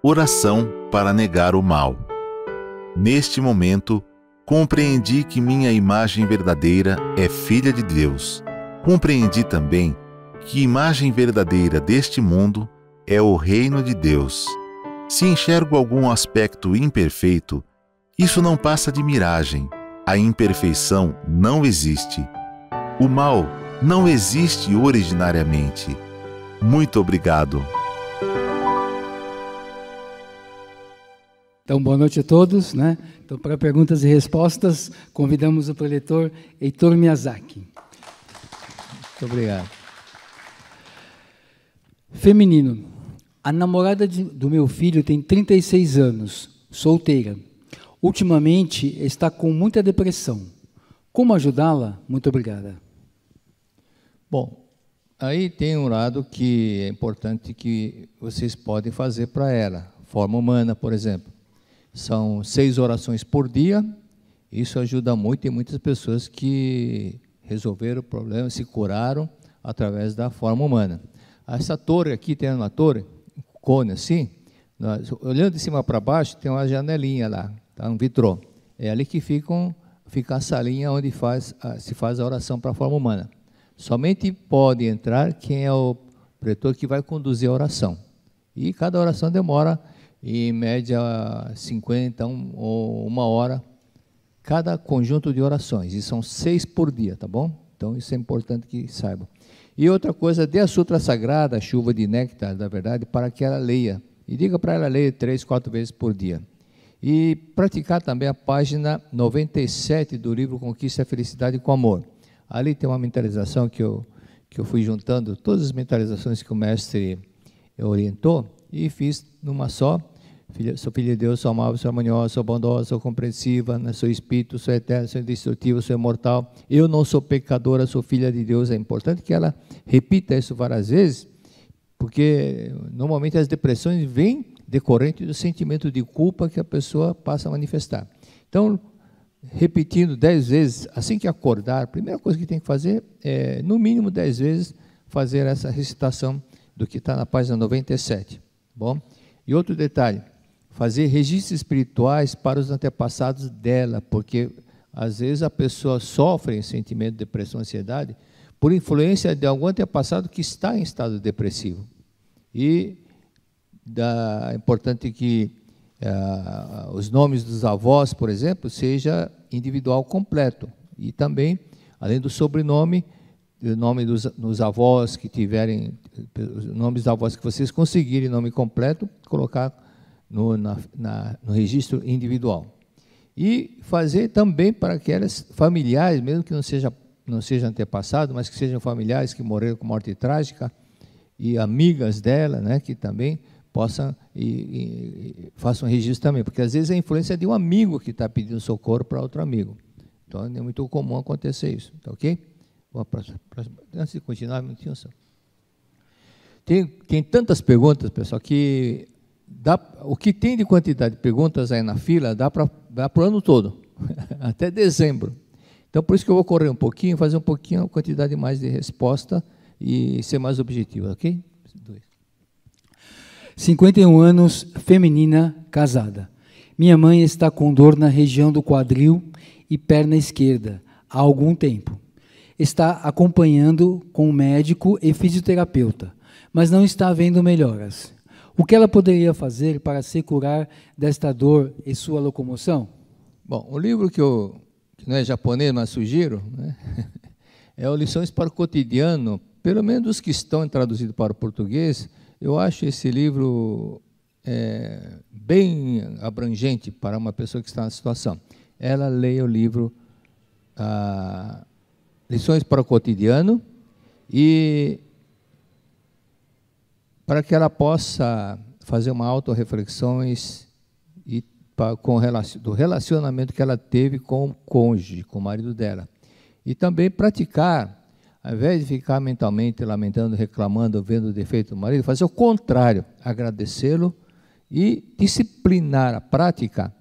Oração para negar o mal. Neste momento, compreendi que minha imagem verdadeira é filha de Deus. Compreendi também que a imagem verdadeira deste mundo é o reino de Deus. Se enxergo algum aspecto imperfeito, isso não passa de miragem. A imperfeição não existe. O mal não existe originariamente. Muito obrigado. Então, boa noite a todos, né? Então, para perguntas e respostas, convidamos o preletor Heitor Miyazaki. Muito obrigado. Feminino. A namorada do meu filho tem 36 anos, solteira. Ultimamente está com muita depressão. Como ajudá-la? Muito obrigada. Bom, aí tem um lado que é importante que vocês podem fazer para ela. Forma humana, por exemplo. São 6 orações por dia. Isso ajuda muito. Tem muitas pessoas que resolveram o problema, se curaram através da forma humana. Essa torre aqui, tem uma torre, um cone assim, olhando de cima para baixo, tem uma janelinha lá, tá? Um vitrô. É ali que fica a salinha onde se faz a oração para a forma humana. Somente pode entrar quem é o pretor que vai conduzir a oração. E cada oração demora, em média, 50 ou 1 hora, cada conjunto de orações. E são 6 por dia, tá bom? Então, isso é importante que saibam. E outra coisa, dê a sutra sagrada, a chuva de néctar, da verdade, para que ela leia. E diga para ela ler 3, 4 vezes por dia. E praticar também a página 97 do livro Conquista a Felicidade com Amor. Ali tem uma mentalização que eu fui juntando, todas as mentalizações que o mestre orientou, e fiz numa só. Sou filha de Deus, sou amável, sou harmoniosa, sou bondosa, sou compreensiva, né? Sou espírito, sou eterno, sou indestrutível, sou imortal. Eu não sou pecadora, sou filha de Deus. É importante que ela repita isso várias vezes, porque normalmente as depressões vêm decorrente do sentimento de culpa que a pessoa passa a manifestar. Então, repetindo 10 vezes, assim que acordar, a primeira coisa que tem que fazer é, no mínimo 10 vezes, fazer essa recitação do que está na página 97. Bom? E outro detalhe, fazer registros espirituais para os antepassados dela, porque às vezes a pessoa sofre sentimento de depressão, ansiedade, por influência de algum antepassado que está em estado depressivo. E é importante que os nomes dos avós, por exemplo, seja individual completo. E também, além do sobrenome, o nome dos avós que tiverem, os nomes dos avós que vocês conseguirem nome completo, colocar no registro individual. E fazer também para aquelas familiares, mesmo que não seja antepassado, mas que sejam familiares que morreram com morte trágica, e amigas dela, né, que também possam e façam registro também, porque às vezes é a influência de um amigo que está pedindo socorro para outro amigo. Então é muito comum acontecer isso, tá ok? Antes de continuar, um minutinho só. Tem tantas perguntas, pessoal, que o que tem de quantidade de perguntas aí na fila dá para o ano todo, até dezembro. Então, por isso que eu vou correr um pouquinho, fazer um pouquinho a quantidade mais de resposta e ser mais objetivo, ok? 51 anos, feminina, casada. Minha mãe está com dor na região do quadril e perna esquerda há algum tempo. Está acompanhando com um médico e fisioterapeuta, mas não está vendo melhoras. O que ela poderia fazer para se curar desta dor e sua locomoção? Bom, o livro que não é japonês, mas sugiro, né, é o Lições para o Cotidiano, pelo menos os que estão traduzidos para o português. Eu acho esse livro bem abrangente para uma pessoa que está na situação. Ela leia o livro Lições para o Cotidiano, e para que ela possa fazer uma autorreflexões do relacionamento que ela teve com o cônjuge, com o marido dela. E também praticar, ao invés de ficar mentalmente lamentando, reclamando, vendo o defeito do marido, fazer o contrário, agradecê-lo e disciplinar a prática,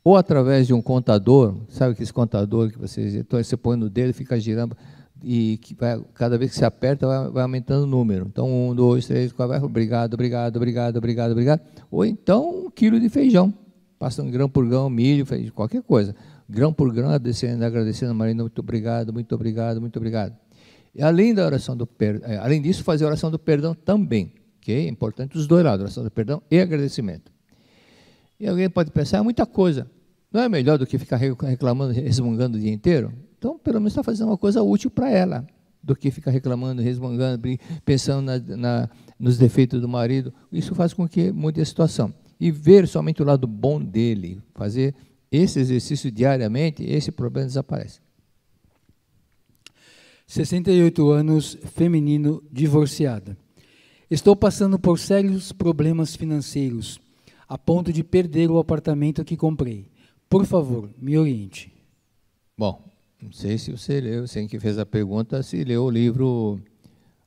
ou através de um contador, sabe aquele contador que você põe no dedo e fica girando, e que cada vez que se aperta, vai aumentando o número. Então, 1, 2, 3, 4, obrigado, obrigado, obrigado, obrigado, obrigado. Ou então, 1 quilo de feijão. Passando grão por grão, milho, qualquer coisa. Grão por grão, agradecendo a Maria, muito obrigado, muito obrigado, muito obrigado. E além da oração do perdão, além disso, fazer a oração do perdão também, ok? É importante os dois lados, oração do perdão e agradecimento. E alguém pode pensar, é muita coisa. Não é melhor do que ficar reclamando, resmungando o dia inteiro? Então, pelo menos está fazendo uma coisa útil para ela, do que ficar reclamando, resmungando, pensando nos defeitos do marido. Isso faz com que mude a situação. E ver somente o lado bom dele, fazer esse exercício diariamente, esse problema desaparece. 68 anos, feminino, divorciada. Estou passando por sérios problemas financeiros, a ponto de perder o apartamento que comprei. Por favor, me oriente. Bom, não sei se você leu, sei que fez a pergunta, se leu o livro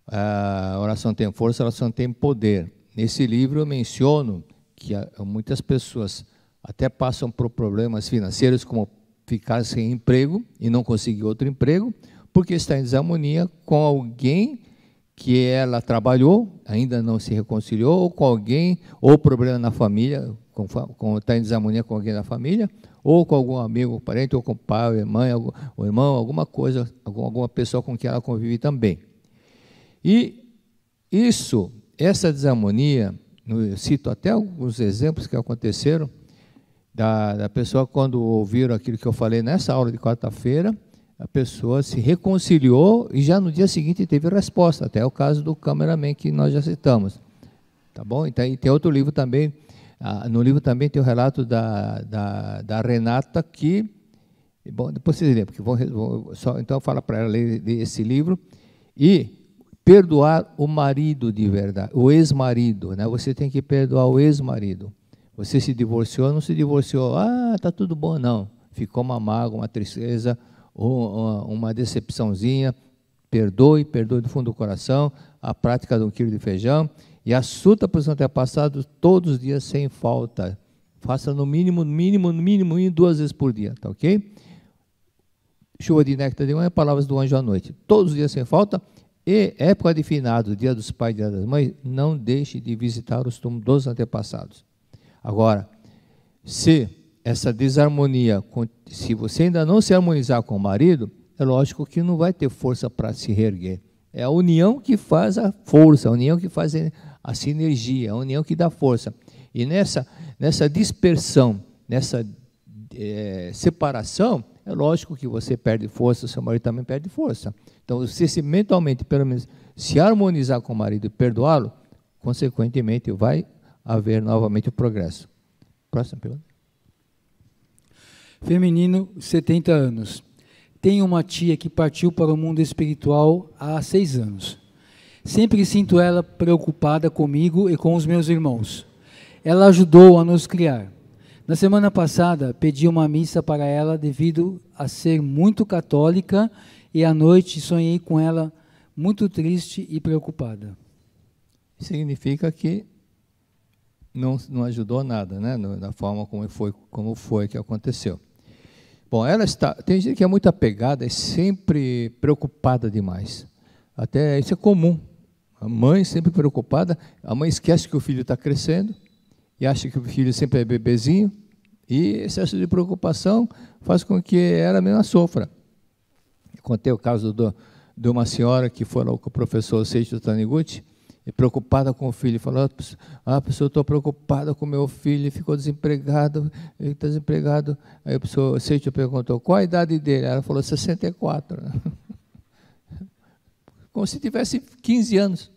A Oração Tem Força, a Oração Tem Poder. Nesse livro eu menciono que muitas pessoas até passam por problemas financeiros, como ficar sem emprego e não conseguir outro emprego, porque está em desarmonia com alguém que ela trabalhou, ainda não se reconciliou, ou com alguém, ou problema na família, está em desarmonia com alguém da família, ou com algum amigo, parente, ou com o pai, mãe, o irmão, alguma coisa, alguma pessoa com quem ela convive também. E essa desarmonia, eu cito até alguns exemplos que aconteceram, da pessoa quando ouviram aquilo que eu falei nessa aula de quarta-feira, a pessoa se reconciliou e já no dia seguinte teve resposta, até o caso do cameraman que nós já citamos. Tá bom? Então, e tem outro livro também, no livro também tem o relato da Renata que, bom, depois vocês lêem, porque então fala para ela ler esse livro, e perdoar o marido de verdade, o ex-marido, né? Você tem que perdoar o ex-marido. Você se divorciou, não se divorciou, tá tudo bom, não. Ficou uma mágoa, uma tristeza, ou uma decepçãozinha, perdoe do fundo do coração, a prática de 1 quilo de feijão, e assunta para os antepassados todos os dias sem falta. Faça no mínimo, 2 vezes por dia, tá ok? Chuva de néctar de manhã, palavras do anjo à noite. Todos os dias sem falta, e época de finado, dia dos pais, dia das mães, não deixe de visitar os túmulos dos antepassados. Agora, se essa desarmonia, se você ainda não se harmonizar com o marido, é lógico que não vai ter força para se reerguer. É a união que faz a força, a união que faz a sinergia, a união que dá força. E nessa dispersão, nessa separação, é lógico que você perde força, o seu marido também perde força. Então, você se mentalmente, pelo menos, se harmonizar com o marido e perdoá-lo, consequentemente, vai haver novamente o progresso. Próxima pergunta. Feminino, 70 anos. Tenho uma tia que partiu para o mundo espiritual há 6 anos. Sempre sinto ela preocupada comigo e com os meus irmãos. Ela ajudou a nos criar. Na semana passada, pedi uma missa para ela devido a ser muito católica e à noite sonhei com ela muito triste e preocupada. Significa que não ajudou nada, né? Da forma como foi que aconteceu. Bom, tem gente que é muito apegada e sempre preocupada demais. Até isso é comum. A mãe sempre preocupada, a mãe esquece que o filho está crescendo e acha que o filho sempre é bebezinho, e excesso de preocupação faz com que ela mesma sofra. Eu contei o caso de uma senhora que foi lá com o professor Seiichi Taniguchi, e preocupada com o filho, falou, professor, estou preocupada com meu filho, ele ficou desempregado, ele está desempregado. Aí o professor Seiichi perguntou, qual a idade dele? Ela falou, 64. Como se tivesse 15 anos.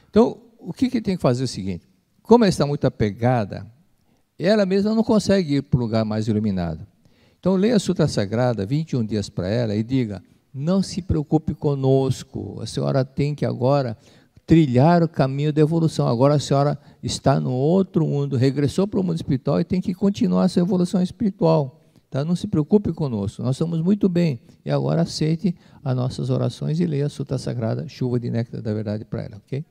Então, o que tem que fazer é o seguinte, como ela está muito apegada, ela mesma não consegue ir para o lugar mais iluminado. Então, leia a Sutra Sagrada, 21 dias para ela, e diga, não se preocupe conosco, a senhora tem que agora trilhar o caminho da evolução. Agora a senhora está no outro mundo, regressou para o mundo espiritual e tem que continuar a sua evolução espiritual. Tá? Não se preocupe conosco, nós estamos muito bem. E agora aceite as nossas orações e leia a Sutra Sagrada, Chuva de Néctar da Verdade para ela, ok?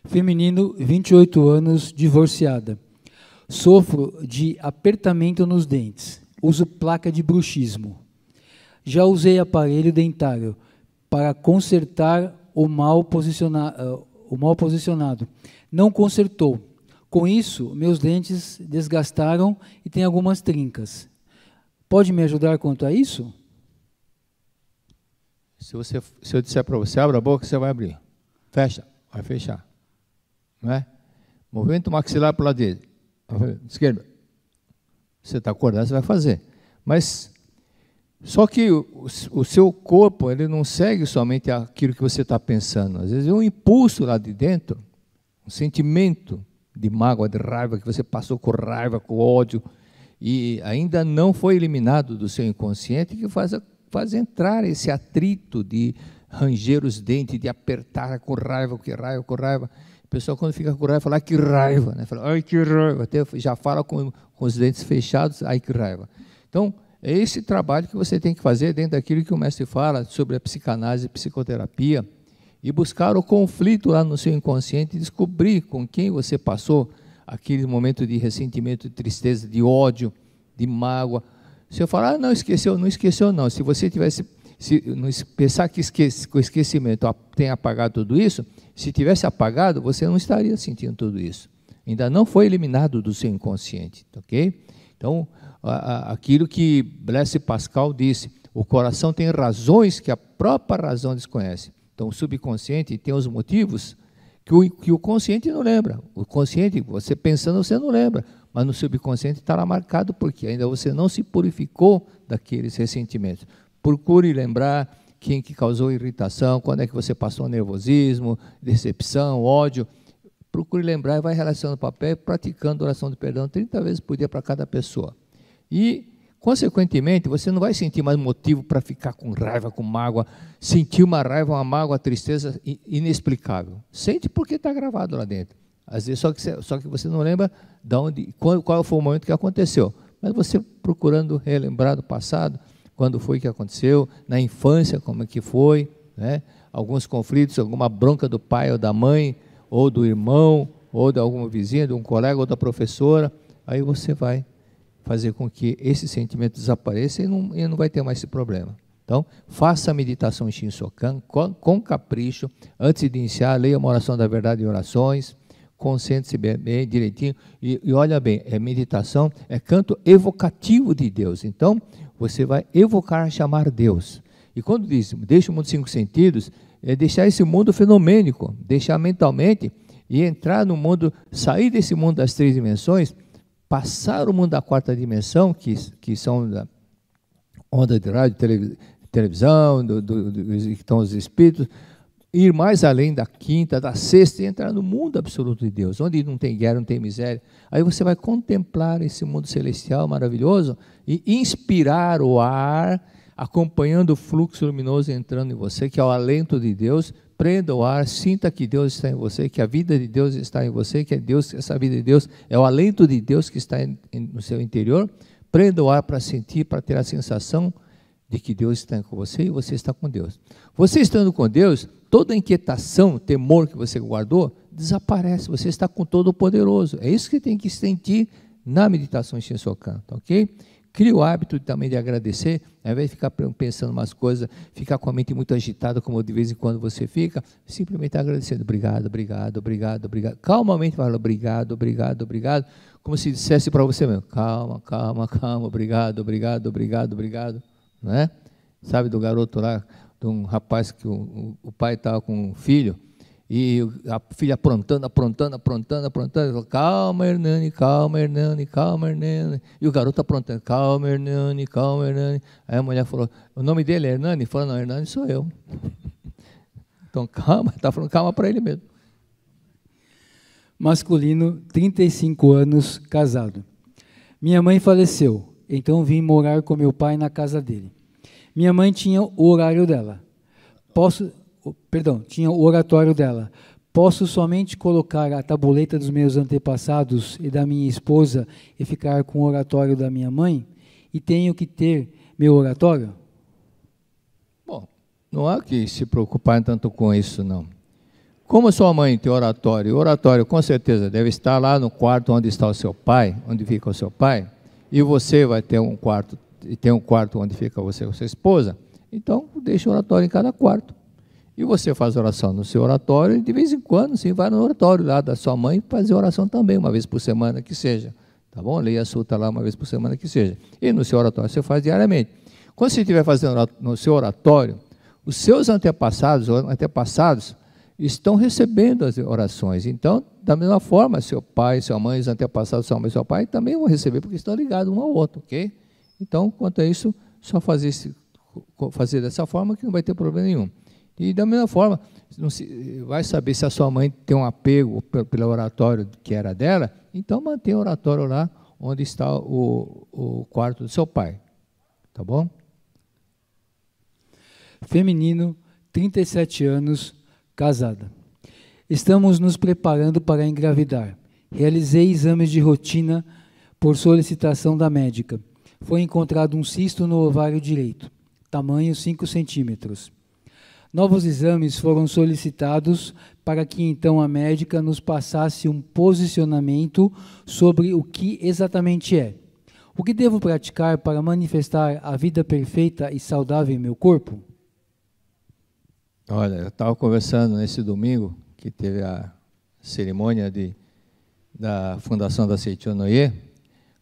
Feminino, 28 anos, divorciada. Sofro de apertamento nos dentes. Uso placa de bruxismo. Já usei aparelho dentário para consertar o mal posicionado. Não consertou. Com isso, meus dentes desgastaram e tem algumas trincas. Pode me ajudar quanto a isso? Se eu disser para você, abra a boca, você vai abrir. Fecha, vai fechar. Não é? Movimento maxilar para o lado direito. Esquerda. Você está acordado, você vai fazer. Mas, só que o seu corpo, ele não segue somente aquilo que você está pensando. Às vezes é um impulso lá de dentro, um sentimento de mágoa, de raiva, que você passou com raiva, com ódio, e ainda não foi eliminado do seu inconsciente, que faz entrar esse atrito de ranger os dentes, de apertar com raiva, com raiva. O pessoal, quando fica com raiva, fala, ai, que raiva, né? Fala, ai, que raiva. Até já fala com os dentes fechados, ai, que raiva. Então, é esse trabalho que você tem que fazer dentro daquilo que o mestre fala sobre a psicanálise e psicoterapia, e buscar o conflito lá no seu inconsciente e descobrir com quem você passou aquele momento de ressentimento, de tristeza, de ódio, de mágoa. Se eu falar, não esqueceu, não esqueceu não. Se você tivesse, pensar que o esquecimento tem apagado tudo isso, se tivesse apagado, você não estaria sentindo tudo isso. Ainda não foi eliminado do seu inconsciente, ok? Então, aquilo que Blaise Pascal disse, o coração tem razões que a própria razão desconhece. Então, o subconsciente tem os motivos que o consciente não lembra. O consciente, você pensando, você não lembra, mas no subconsciente está lá marcado, porque ainda você não se purificou daqueles ressentimentos. Procure lembrar quem que causou irritação, quando é que você passou nervosismo, decepção, ódio. Procure lembrar e vai relacionando o papel, praticando oração de perdão 30 vezes por dia para cada pessoa. E, consequentemente, você não vai sentir mais motivo para ficar com raiva, com mágoa, sentir uma raiva, uma mágoa, uma tristeza inexplicável. Sente porque está gravado lá dentro. Às vezes só que você não lembra de onde, qual foi o momento que aconteceu. Mas você procurando relembrar do passado, quando foi que aconteceu, na infância, como é que foi, né? Alguns conflitos, alguma bronca do pai ou da mãe, ou do irmão, ou de alguma vizinha, de um colega ou da professora, aí você vai fazer com que esse sentimento desapareça e não vai ter mais esse problema. Então, faça a meditação Shinsokan com capricho. Antes de iniciar, leia uma oração da verdade em orações, concentre-se bem direitinho, e olha bem, meditação é canto evocativo de Deus. Então, você vai evocar, chamar Deus. E quando diz, deixa o mundo 5 sentidos, é deixar esse mundo fenomênico, deixar mentalmente e entrar no mundo, sair desse mundo das 3 dimensões, passar o mundo da 4ª dimensão, que são da onda de rádio, televisão, que estão os espíritos, ir mais além da 5ª, da 6ª, e entrar no mundo absoluto de Deus, onde não tem guerra, não tem miséria. Aí você vai contemplar esse mundo celestial maravilhoso e inspirar o ar, acompanhando o fluxo luminoso entrando em você, que é o alento de Deus. Prenda o ar, sinta que Deus está em você, que a vida de Deus está em você, que é Deus, essa vida de Deus é o alento de Deus que está no seu interior. Prenda o ar para sentir, para ter a sensação de que Deus está com você e você está com Deus. Você estando com Deus, toda a inquietação, temor que você guardou, desaparece. Você está com todo o poderoso. É isso que tem que sentir na meditação Shinsokan, tá, ok? Crie o hábito também de agradecer, ao invés de ficar pensando umas coisas, ficar com a mente muito agitada, como de vez em quando você fica, simplesmente agradecendo, obrigado, obrigado, obrigado, obrigado. Calmamente fala, obrigado, obrigado, obrigado, como se dissesse para você mesmo, calma, calma, calma, obrigado, obrigado, obrigado, obrigado, não é? Sabe do garoto lá, de um rapaz que o pai estava com um filho, e a filha aprontando, falou, calma, Hernani, calma, Hernani, calma, Hernani. E o garoto aprontando, calma, Hernani, calma, Hernani. Aí a mulher falou, o nome dele é Hernani? Ele falou, não, Hernani sou eu. Então, calma, está falando calma para ele mesmo. Masculino, 35 anos, casado. Minha mãe faleceu, então vim morar com meu pai na casa dele. Minha mãe tinha o horário dela. Tinha o oratório dela. Posso somente colocar a tabuleta dos meus antepassados e da minha esposa e ficar com o oratório da minha mãe? E tenho que ter meu oratório? Bom, não há que se preocupar tanto com isso, não. Como a sua mãe tem oratório, o oratório com certeza deve estar lá no quarto onde está o seu pai, onde fica o seu pai, e você vai ter um quarto e tem um quarto onde fica você e sua esposa, então deixa o oratório em cada quarto. E você faz oração no seu oratório, e de vez em quando você vai no oratório lá da sua mãe fazer oração também, uma vez por semana que seja. Tá bom? Leia a suta lá uma vez por semana que seja. E no seu oratório você faz diariamente. Quando você estiver fazendo no seu oratório, os seus antepassados estão recebendo as orações. Então, da mesma forma, seu pai, sua mãe, os antepassados, sua mãe e seu pai também vão receber, porque estão ligados um ao outro, ok? Então, quanto a isso, só fazer dessa forma que não vai ter problema nenhum. E da mesma forma, vai saber se a sua mãe tem um apego pelo oratório que era dela, então mantenha o oratório lá onde está o quarto do seu pai. Tá bom? Feminino, 37 anos, casada. Estamos nos preparando para engravidar. Realizei exames de rotina por solicitação da médica. Foi encontrado um cisto no ovário direito, tamanho 5 centímetros. Novos exames foram solicitados para que então a médica nos passasse um posicionamento sobre o que exatamente é. O que devo praticar para manifestar a vida perfeita e saudável em meu corpo? Olha, eu estava conversando nesse domingo, que teve a cerimônia da Fundação da Seitonoye,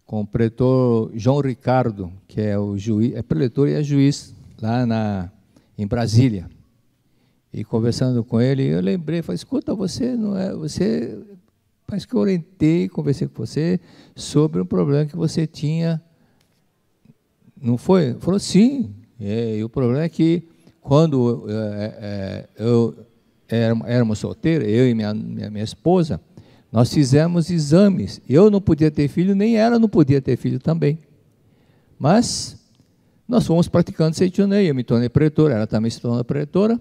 com o pretor João Ricardo, que é o juiz, é preletor e é juiz lá em Brasília. E conversando com ele, eu lembrei, falei, escuta, parece que eu orientei, conversei com você sobre um problema que você tinha, não foi? Falou, sim, e o problema é que quando éramos solteiros, eu e minha esposa, nós fizemos exames, eu não podia ter filho, nem ela não podia ter filho também, mas nós fomos praticando Seitonoye, eu me tornei pretora, ela também se tornou pretora.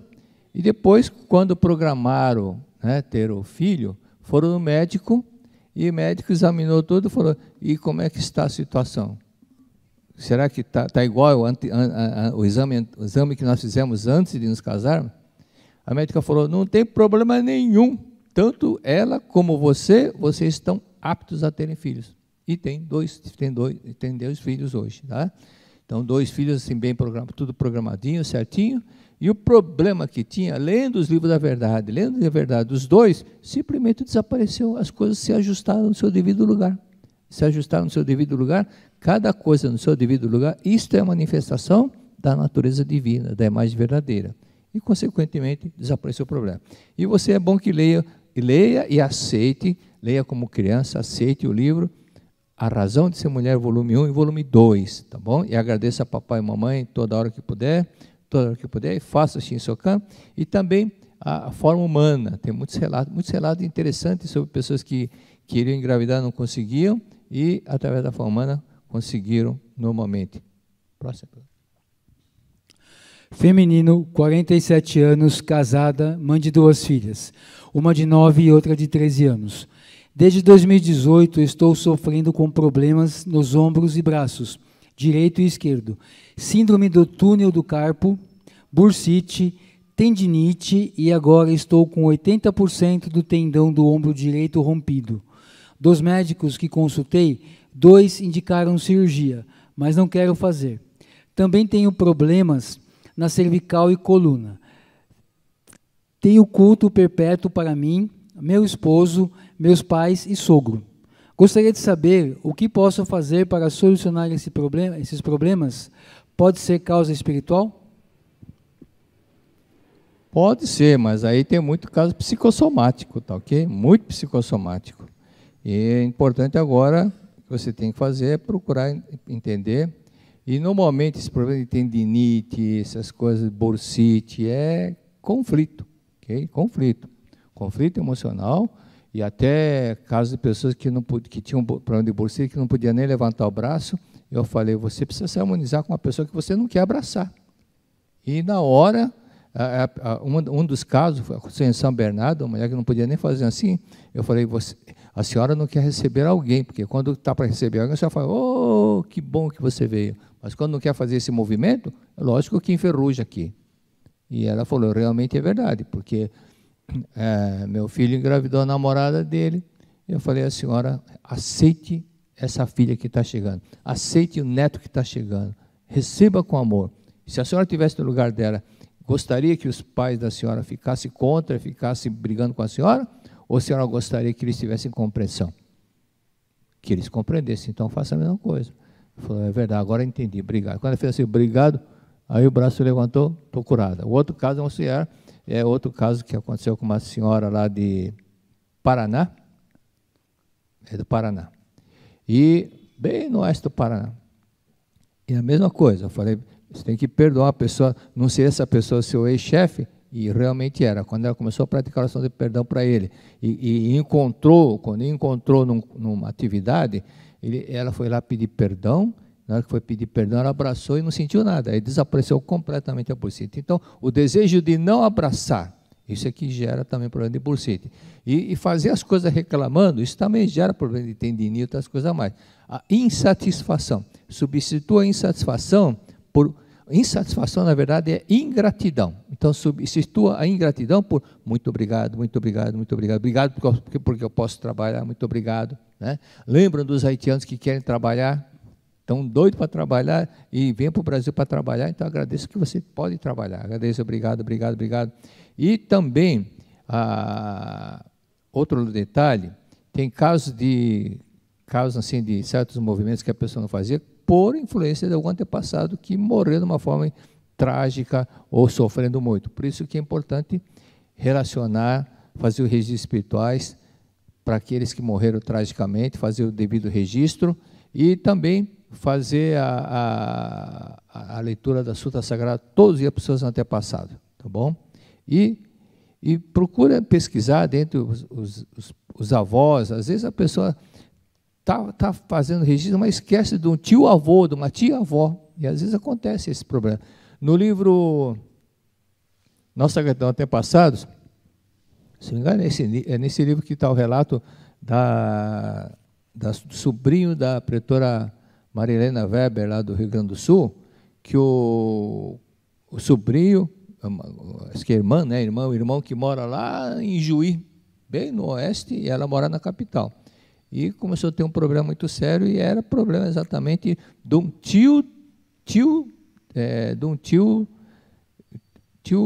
E depois, quando programaram, né, ter o filho, foram no médico, e o médico examinou tudo e falou, e como é que está a situação? Será que está igual o exame que nós fizemos antes de nos casarmos? A médica falou, não tem problema nenhum, tanto ela como vocês estão aptos a terem filhos. E tem dois filhos hoje, tá? Então, 2 filhos assim, bem programados, tudo programadinho, certinho. E o problema que tinha, lendo os livros da verdade, dos dois, simplesmente desapareceu, as coisas se ajustaram no seu devido lugar. Se ajustaram no seu devido lugar, cada coisa no seu devido lugar, isto é a manifestação da natureza divina, da imagem verdadeira. E, consequentemente, desapareceu o problema. E você é bom que leia e aceite, leia como criança, aceite o livro A Razão de Ser Mulher, volume 1 e volume 2, tá bom? E agradeça a papai e mamãe toda hora que puder, e faça Shinsokan, e também a forma humana, tem muitos relatos interessantes sobre pessoas que queriam engravidar, não conseguiam, e através da forma humana conseguiram normalmente. Próximo. Feminino, 47 anos, casada, mãe de 2 filhas, uma de 9 e outra de 13 anos. Desde 2018 estou sofrendo com problemas nos ombros e braços, direito e esquerdo, síndrome do túnel do carpo, bursite, tendinite e agora estou com 80% do tendão do ombro direito rompido. Dos médicos que consultei, 2 indicaram cirurgia, mas não quero fazer. Também tenho problemas na cervical e coluna. Tenho culto perpétuo para mim, meu esposo, meus pais e sogro. Gostaria de saber o que posso fazer para solucionar esses problemas. Pode ser causa espiritual? Pode ser, mas aí tem muito caso psicossomático, tá ok? Muito psicossomático. E é importante agora, o que você tem que fazer é procurar entender. E normalmente esse problema de tendinite, essas coisas, bursite, é conflito, ok? Conflito emocional. E até casos de pessoas que tinham problema de bursite, que não podia nem levantar o braço, eu falei, você precisa se harmonizar com uma pessoa que você não quer abraçar. E na hora, um dos casos, aconteceu em São Bernardo, uma mulher que não podia nem fazer assim, eu falei, a senhora não quer receber alguém, porque quando está para receber alguém, a senhora fala, oh, que bom que você veio. Mas quando não quer fazer esse movimento, é lógico que enferruja aqui. E ela falou, realmente é verdade, porque meu filho engravidou a namorada dele, eu falei, a senhora aceite essa filha que está chegando, aceite o neto que está chegando. receba com amor. Se a senhora estivesse no lugar dela, gostaria que os pais da senhora ficassem contra, ficassem brigando com a senhora? Ou a senhora gostaria que eles tivessem compreensão? Que eles compreendessem, então faça a mesma coisa. Ele falou, é verdade, agora entendi, obrigado. Quando ele fez assim, obrigado, aí o braço levantou, estou curada. O outro caso é outro caso que aconteceu com uma senhora lá de Paraná, é do Paraná, e bem no oeste do Paraná. E a mesma coisa, eu falei, você tem que perdoar a pessoa, não ser essa pessoa seu ex-chefe, e realmente era. Quando ela começou a praticar a oração de perdão para ele, quando encontrou numa atividade, ela foi lá pedir perdão. Na hora que foi pedir perdão, ela abraçou e não sentiu nada, aí desapareceu completamente a bursite. Então, o desejo de não abraçar, isso é que gera também problema de bursite. E fazer as coisas reclamando, isso também gera problema de tendinite e outras coisas a mais. A insatisfação, substitua a insatisfação por... Insatisfação, na verdade, é ingratidão. Então, substitua a ingratidão por muito obrigado, muito obrigado, muito obrigado. Obrigado porque eu posso trabalhar, muito obrigado. Né? Lembram dos haitianos que querem trabalhar, estão doidos para trabalhar e vêm para o Brasil para trabalhar, então agradeço que você pode trabalhar. Agradeço, obrigado, obrigado, obrigado. E também, outro detalhe, tem casos assim, de certos movimentos que a pessoa não fazia, por influência de algum antepassado que morreu de uma forma trágica ou sofrendo muito. Por isso que é importante relacionar, fazer os registros espirituais para aqueles que morreram tragicamente, fazer o devido registro e também fazer a leitura da Sutra Sagrada todos os dias para os seus antepassados, tá bom? E procura pesquisar dentro os avós, às vezes a pessoa está fazendo registro, mas esquece de um tio-avô, de uma tia-avó, e às vezes acontece esse problema. No livro Nossa Gratidão Antepassados, se não me engano, é nesse livro que está o relato do sobrinho da pretora Marilena Weber, lá do Rio Grande do Sul, que o sobrinho, acho que é irmã, né, o irmão que mora lá em Juí, bem no oeste, e ela mora na capital. E começou a ter um problema muito sério, e era problema exatamente de um tio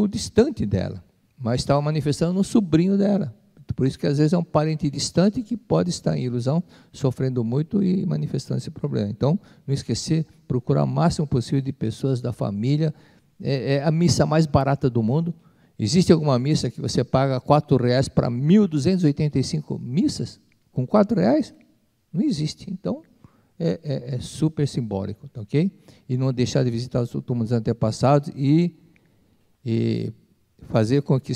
distante dela, mas estava manifestando no sobrinho dela. Por isso que às vezes é um parente distante que pode estar em ilusão, sofrendo muito e manifestando esse problema. Então, não esquecer, procurar o máximo possível de pessoas da família. É a missa mais barata do mundo. Existe alguma missa que você paga R$4 para 1.285 missas? Com R$4? Não existe. Então, é super simbólico, tá, ok? E não deixar de visitar os túmulos antepassados e fazer com que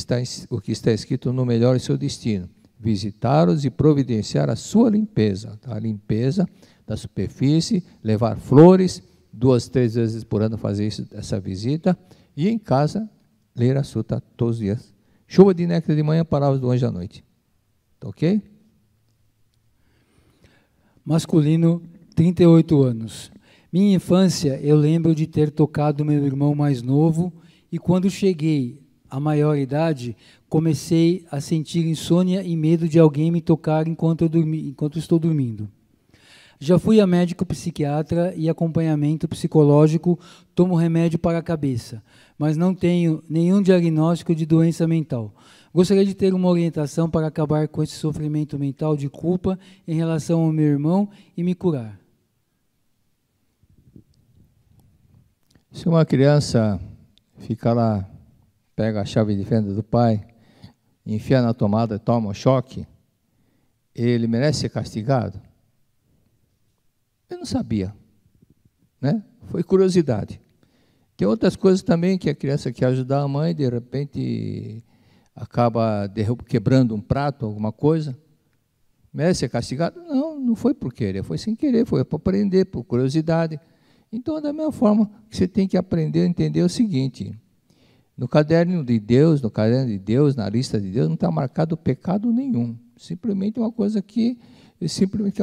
o que está escrito no melhor seu destino. Visitá-los e providenciar a sua limpeza, tá? A limpeza da superfície, levar flores, 2, 3 vezes por ano fazer essa visita, e em casa, ler a Sutra todos os dias. Chuva de néctar de manhã, palavras do anjo à noite. Tá, ok? Masculino, 38 anos. Minha infância, eu lembro de ter tocado meu irmão mais novo, e quando cheguei à maior idade, comecei a sentir insônia e medo de alguém me tocar enquanto estou dormindo. Já fui a médico psiquiatra e acompanhamento psicológico, tomo remédio para a cabeça, mas não tenho nenhum diagnóstico de doença mental. Gostaria de ter uma orientação para acabar com esse sofrimento mental de culpa em relação ao meu irmão e me curar. Se uma criança fica lá, pega a chave de fenda do pai, enfia na tomada e toma um choque, ele merece ser castigado? Eu não sabia, né? Foi curiosidade. Tem outras coisas também que a criança quer ajudar a mãe, de repente acaba quebrando um prato, alguma coisa. Merece ser castigado? Não, não foi por querer, foi sem querer, foi para aprender, por curiosidade. Então, da mesma forma que você tem que aprender a entender o seguinte: no caderno de Deus, na lista de Deus, não está marcado pecado nenhum. Simplesmente uma coisa que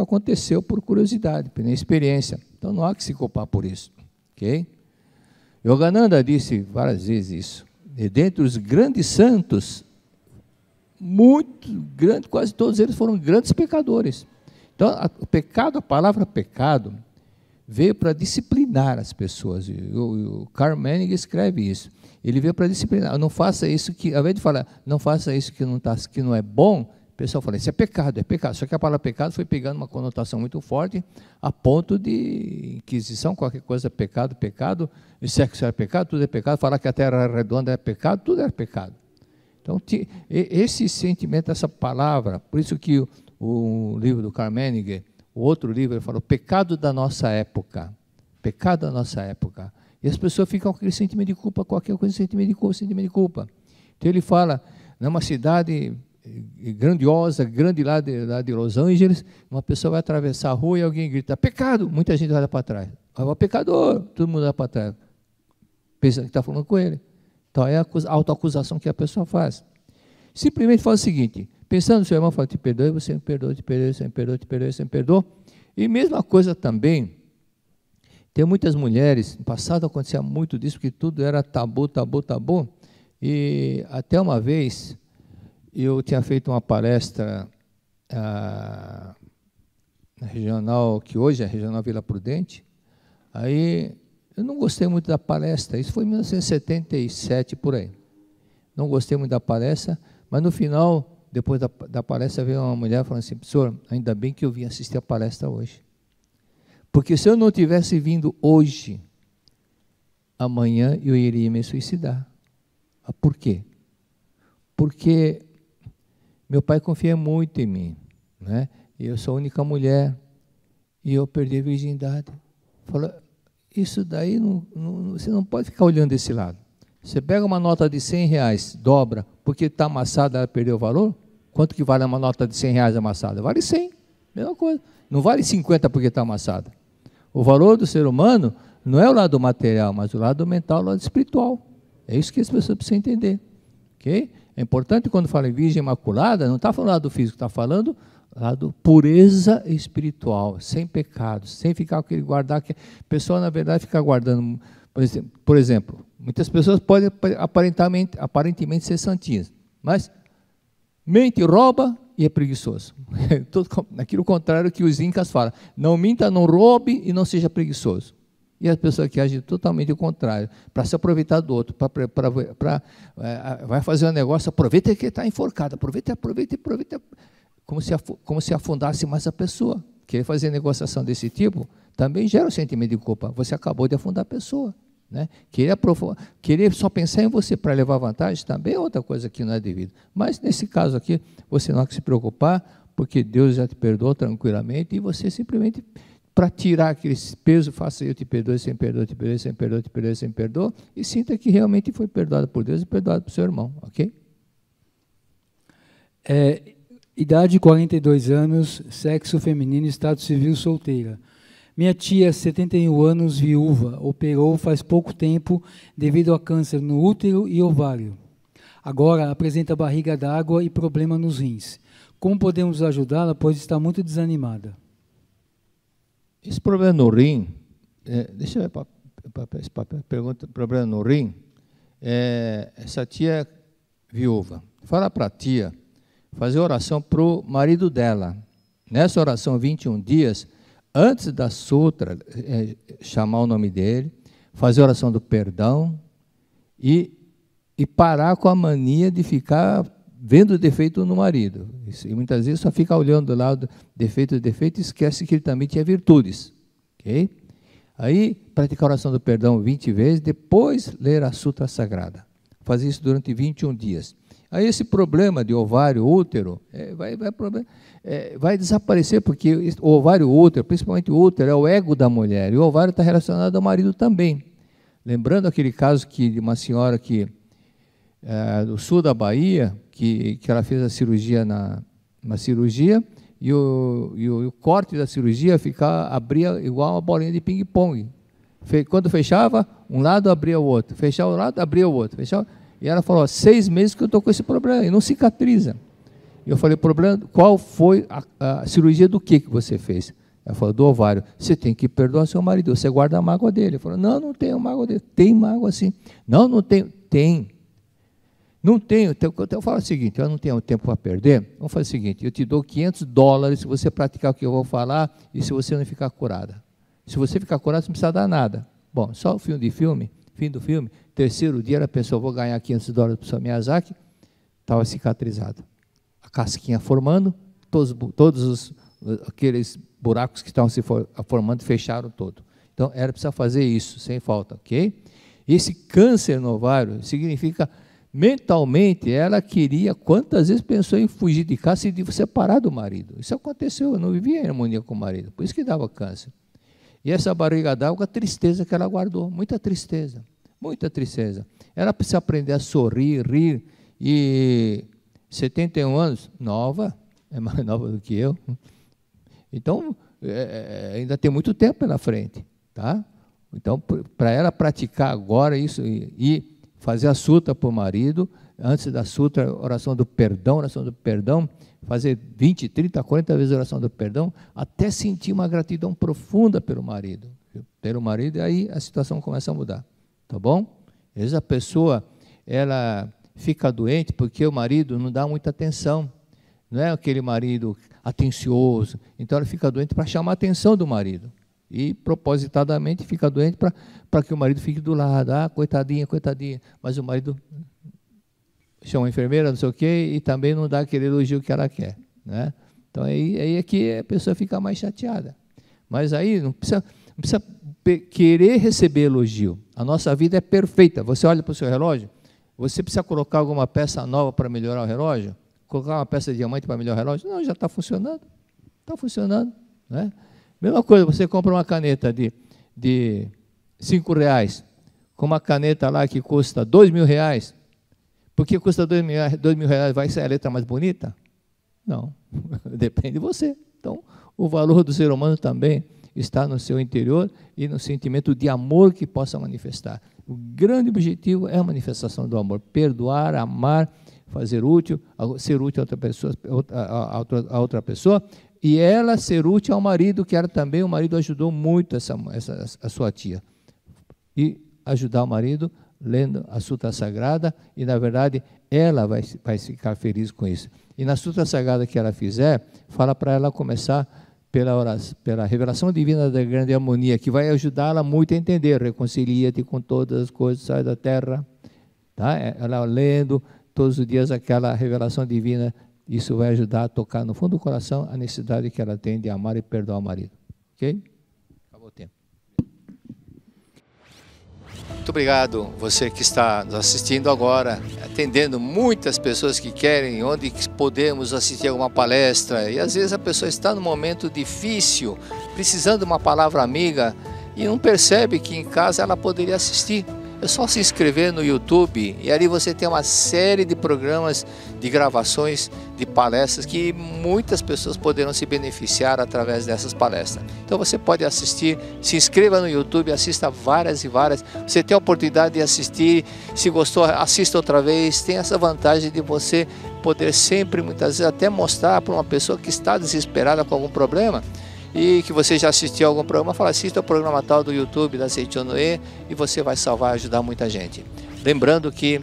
aconteceu por curiosidade, por experiência. Então não há que se culpar por isso. Ok? Yogananda disse várias vezes isso. E dentre os grandes santos, muito grandes, quase todos eles foram grandes pecadores. Então, o pecado, a palavra pecado, veio para disciplinar as pessoas. O Karl Manning escreve isso. Ele veio para disciplinar. Não faça isso que, ao invés de falar, não faça isso que não é bom, o pessoal fala, isso é pecado, é pecado. Só que a palavra pecado foi pegando uma conotação muito forte, a ponto de inquisição, qualquer coisa é pecado, pecado, e sexo é pecado, tudo é pecado, falar que a terra é redonda é pecado, tudo é pecado. Então, esse sentimento, essa palavra, por isso que o livro do Karl Manning, o outro livro, ele falou, pecado da nossa época, pecado da nossa época. E as pessoas ficam com aquele sentimento de culpa, qualquer coisa, sentimento de culpa. Então ele fala, numa cidade grandiosa, grande lá de Los Angeles, uma pessoa vai atravessar a rua e alguém grita, pecado, muita gente olha para trás. O pecador, todo mundo olha para trás, pensando que está falando com ele. Então é a autoacusação que a pessoa faz. Simplesmente fala o seguinte, pensando no seu irmão, fala, te perdoe, você me perdoa, te perdoe, você me perdoa, te perdoe, você me perdoa. E mesma coisa também, tem muitas mulheres, no passado acontecia muito disso, porque tudo era tabu, tabu, tabu, e até uma vez eu tinha feito uma palestra na regional, que hoje é a Regional Vila Prudente, aí eu não gostei muito da palestra, isso foi em 1977, por aí. Não gostei muito da palestra, mas no final, depois da palestra, veio uma mulher falando assim, professor, ainda bem que eu vim assistir a palestra hoje. Porque se eu não tivesse vindo hoje, amanhã eu iria me suicidar. Por quê? Porque meu pai confia muito em mim, né? E eu sou a única mulher, e eu perdi a virgindade. Fala, isso daí, você não pode ficar olhando desse lado. Você pega uma nota de R$100, dobra, porque está amassada, ela perdeu o valor? Quanto que vale uma nota de R$100 amassada? Vale 100, mesma coisa. Não vale 50 porque está amassada. O valor do ser humano não é o lado material, mas o lado mental, o lado espiritual. É isso que as pessoas precisam entender. Okay? É importante quando fala em Virgem Imaculada, não está falando lado físico, está falando lado pureza espiritual, sem pecados, sem ficar com aquele guardar, que a pessoa na verdade fica guardando, por exemplo, muitas pessoas podem aparentemente ser santinhas, mas mente, rouba e é preguiçoso. Aquilo contrário que os incas falam, não minta, não roube e não seja preguiçoso. E as pessoas que agem totalmente o contrário, para se aproveitar do outro, vai fazer um negócio, aproveita que está enforcado, aproveita, como se afundasse mais a pessoa. Querer fazer negociação desse tipo, também gera um sentimento de culpa, você acabou de afundar a pessoa. Né? Querer só pensar em você para levar vantagem, também é outra coisa que não é devido. Mas nesse caso aqui, você não há que se preocupar, porque Deus já te perdoou tranquilamente, e você simplesmente, para tirar aquele peso, faça eu te perdoe, sem perdoa, te perdoe, sem perdoa, te perdoe, sem perdoa, e sinta que realmente foi perdoado por Deus e perdoado por seu irmão, ok? Idade 42 anos, sexo feminino, estado civil solteira. Minha tia, 71 anos, viúva, operou faz pouco tempo devido a câncer no útero e ovário. Agora apresenta barriga d'água e problema nos rins. Como podemos ajudá-la, pois está muito desanimada? Esse problema no rim, deixa eu ver esse papel, pergunta, problema no rim, essa tia viúva, fala para a tia fazer oração para o marido dela. Nessa oração, 21 dias, antes da sutra, chamar o nome dele, fazer a oração do perdão e parar com a mania de ficar vendo defeito no marido. E muitas vezes só fica olhando do lado defeito e esquece que ele também tinha virtudes. Okay? Aí, praticar a oração do perdão 20 vezes, depois ler a sutra sagrada. Fazer isso durante 21 dias. Aí esse problema de ovário, útero, vai desaparecer, porque o ovário, útero, principalmente o útero, é o ego da mulher, e o ovário está relacionado ao marido também. Lembrando aquele caso de uma senhora do sul da Bahia, que ela fez a cirurgia, uma cirurgia, e o corte da cirurgia abria igual uma bolinha de ping-pong. Quando fechava, um lado abria o outro, fechava um lado, abria o outro, fechava. E ela falou, 6 meses que eu estou com esse problema, e não cicatriza. E eu falei, qual foi a cirurgia do que você fez? Ela falou, do ovário. Você tem que perdoar seu marido, você guarda a mágoa dele. Ele falou, não tenho mágoa dele. Tem mágoa sim. Não tenho. Tem. Não tenho. Então eu falo o seguinte, eu não tenho tempo para perder, vamos fazer o seguinte, eu te dou $500 se você praticar o que eu vou falar e se você não ficar curada. Se você ficar curado, você não precisa dar nada. Bom, só o fim do filme, terceiro dia, ela pensou, vou ganhar $500 para o seu Miyazaki, estava cicatrizado. A casquinha formando, todos aqueles buracos que estavam se formando fecharam todo. Então, era preciso fazer isso, sem falta, ok? Esse câncer no ovário significa, mentalmente, ela queria, quantas vezes pensou em fugir de casa e de separar do marido. Isso aconteceu, não vivia em harmonia com o marido, por isso que dava câncer. E essa barriga d'água, a tristeza que ela guardou, muita tristeza, muita tristeza. Ela precisa aprender a sorrir, rir, e 71 anos, nova, é mais nova do que eu, então ainda tem muito tempo pela frente, tá? Então, para ela praticar agora isso e fazer a sutra para o marido, antes da sutra, oração do perdão, fazer 20, 30, 40 vezes a oração do perdão, até sentir uma gratidão profunda pelo marido, e aí a situação começa a mudar, tá bom? Às vezes a pessoa, ela fica doente porque o marido não dá muita atenção, não é aquele marido atencioso, então ela fica doente para chamar a atenção do marido, e propositadamente fica doente para que o marido fique do lado, coitadinha, mas o marido chama a enfermeira, não sei o quê, e também não dá aquele elogio que ela quer, né? Então aí é que a pessoa fica mais chateada, mas aí não precisa querer receber elogio, a nossa vida é perfeita, você olha para o seu relógio, você precisa colocar alguma peça nova para melhorar o relógio? Colocar uma peça de diamante para melhorar o relógio? Não, já está funcionando, né? Mesma coisa, você compra uma caneta de R$5, com uma caneta lá que custa R$2.000, porque custa R$2.000, vai ser a letra mais bonita? Não, depende de você. Então, o valor do ser humano também está no seu interior e no sentimento de amor que possa manifestar. O grande objetivo é a manifestação do amor, perdoar, amar, fazer útil, ser útil a outra pessoa, e ela ser útil ao marido, que era também, o marido ajudou muito a sua tia. E ajudar o marido lendo a Sutra Sagrada, e na verdade ela vai ficar feliz com isso. E na Sutra Sagrada que ela fizer, fala para ela começar pela revelação divina da grande harmonia, que vai ajudá-la muito a entender, reconcilia-te com todas as coisas, sai da terra, tá? Ela lendo todos os dias aquela revelação divina, isso vai ajudar a tocar no fundo do coração a necessidade que ela tem de amar e perdoar o marido. Ok? Acabou o tempo. Muito obrigado, você que está nos assistindo agora, atendendo muitas pessoas que querem, onde podemos assistir alguma palestra, e às vezes a pessoa está num momento difícil, precisando de uma palavra amiga, e não percebe que em casa ela poderia assistir. É só se inscrever no YouTube e ali você tem uma série de programas, de gravações, de palestras que muitas pessoas poderão se beneficiar através dessas palestras. Então você pode assistir, se inscreva no YouTube, assista várias e várias. Você tem a oportunidade de assistir, se gostou, assista outra vez. Tem essa vantagem de você poder sempre, muitas vezes, até mostrar para uma pessoa que está desesperada com algum problema, e que você já assistiu a algum programa, fala, assista o programa tal do YouTube da Seichonoe, e você vai salvar e ajudar muita gente. Lembrando que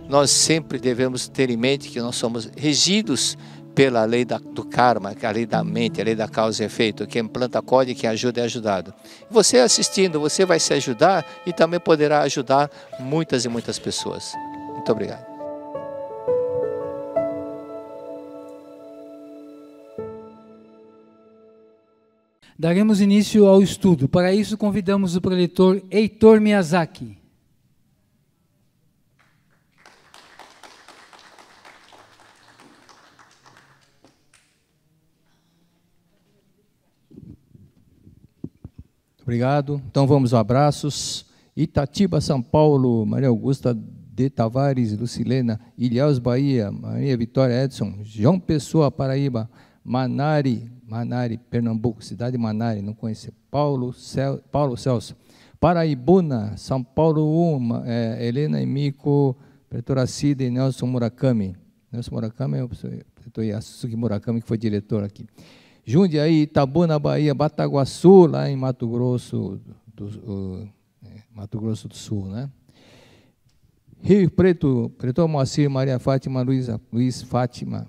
nós sempre devemos ter em mente que nós somos regidos pela lei do karma, que é a lei da mente, a lei da causa e efeito, quem planta colhe, quem ajuda é ajudado. Você assistindo, você vai se ajudar e também poderá ajudar muitas e muitas pessoas. Muito obrigado. Daremos início ao estudo. Para isso, convidamos o preletor Heitor Miyazaki. Obrigado. Então vamos aos abraços. Itatiba, São Paulo, Maria Augusta de Tavares, Lucilena, Ilhéus, Bahia, Maria Vitória Edson, João Pessoa, Paraíba, Manari, Pernambuco, cidade de Manari, não conheci. Paulo Celso, Paraibuna, São Paulo 1, Helena Emiko, Pretoracida e Nelson Murakami. Nelson Murakami é o professor Yasuki Murakami, que foi diretor aqui. Jundiaí, Itabuna, Bahia, Bataguaçu, lá em Mato Grosso do Sul, né? Rio Preto, Pretor Moacir, Maria Fátima, Luiz Fátima,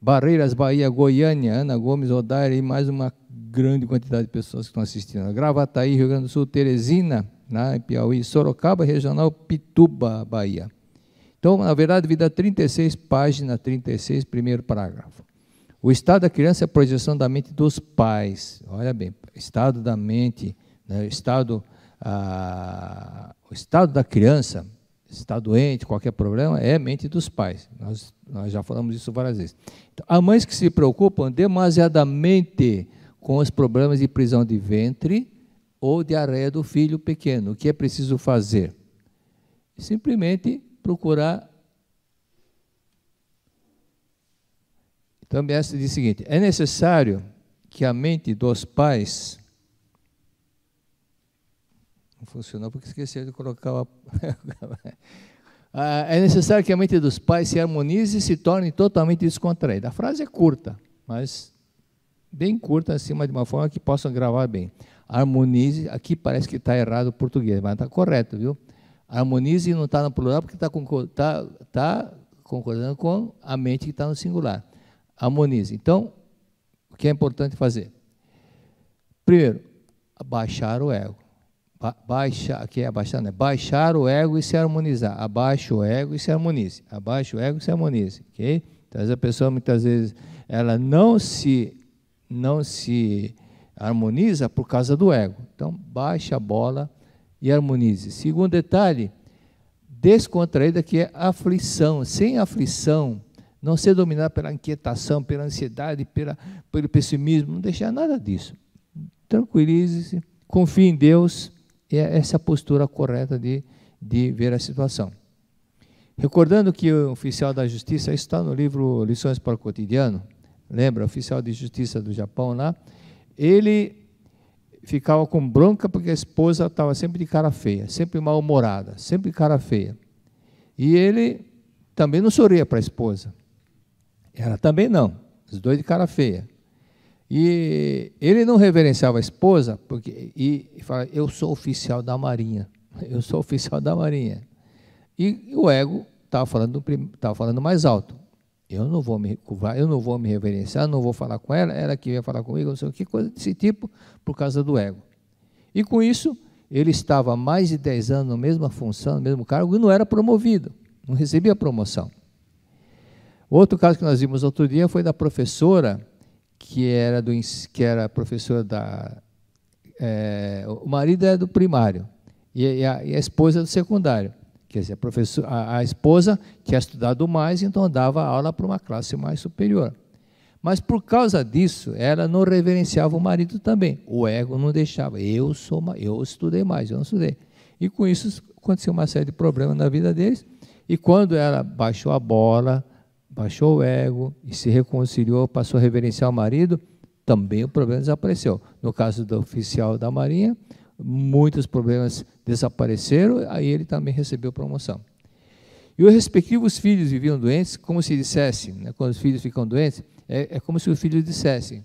Barreiras, Bahia, Goiânia, Ana Gomes, Odair e mais uma grande quantidade de pessoas que estão assistindo. Gravataí, Rio Grande do Sul, Teresina, em Piauí, Sorocaba, Regional, Pituba, Bahia. Então, na verdade, vida 36, página 36, primeiro parágrafo. O estado da criança é a projeção da mente dos pais. Olha bem, estado da mente, né, o estado da criança, está doente, qualquer problema, é a mente dos pais. Nós já falamos isso várias vezes. Então, há mães que se preocupam demasiadamente com os problemas de prisão de ventre ou diarreia do filho pequeno. O que é preciso fazer? Simplesmente procurar. Então, Mestre diz o seguinte: é necessário que a mente dos pais. Não funcionou porque esqueceram de colocar é necessário que a mente dos pais se harmonize e se torne totalmente descontraída. A frase é curta, mas bem curta, acima de uma forma que possam gravar bem. Harmonize, aqui parece que está errado o português, mas está correto, viu? Harmonize não está no plural porque está concordando com a mente que está no singular. Harmonize. Então, o que é importante fazer? Primeiro, abaixar o ego. Baixar o ego e se harmonizar. Abaixa o ego e se harmonize. Abaixa o ego e se harmonize. Okay? Então, a pessoa, muitas vezes, ela não se harmoniza por causa do ego. Então, baixa a bola e harmonize. Segundo detalhe, descontraída, que é aflição. Sem aflição, não ser dominado pela inquietação, pela ansiedade, pelo pessimismo, não deixar nada disso. Tranquilize-se, confie em Deus, é essa a postura correta de ver a situação. Recordando que o oficial da justiça, isso está no livro Lições para o Cotidiano, lembra, o oficial de justiça do Japão lá, ele ficava com bronca porque a esposa estava sempre de cara feia, sempre mal-humorada, sempre de cara feia. E ele também não sorria para a esposa. Ela também não, os dois de cara feia. E ele não reverenciava a esposa e falava: eu sou oficial da Marinha, eu sou oficial da Marinha. E o ego estava falando mais alto. Eu não vou me curvar, eu não vou me reverenciar, não vou falar com ela, ela que ia falar comigo, não sei o que, coisa desse tipo, por causa do ego. E com isso, ele estava há mais de 10 anos na mesma função, no mesmo cargo, e não era promovido, não recebia promoção. Outro caso que nós vimos outro dia foi da professora, que era professora da... o marido é do primário, e a esposa é do secundário. Quer dizer, a esposa tinha estudado mais, então dava aula para uma classe mais superior. Mas por causa disso, ela não reverenciava o marido também. O ego não deixava. Eu estudei mais, eu não estudei. E com isso aconteceu uma série de problemas na vida deles. E quando ela baixou a bola, baixou o ego e se reconciliou, passou a reverenciar o marido, também o problema desapareceu. No caso do oficial da Marinha, muitos problemas desapareceram, aí ele também recebeu promoção. E os respectivos filhos viviam doentes, como se dissessem, né, quando os filhos ficam doentes, é como se os filhos dissessem: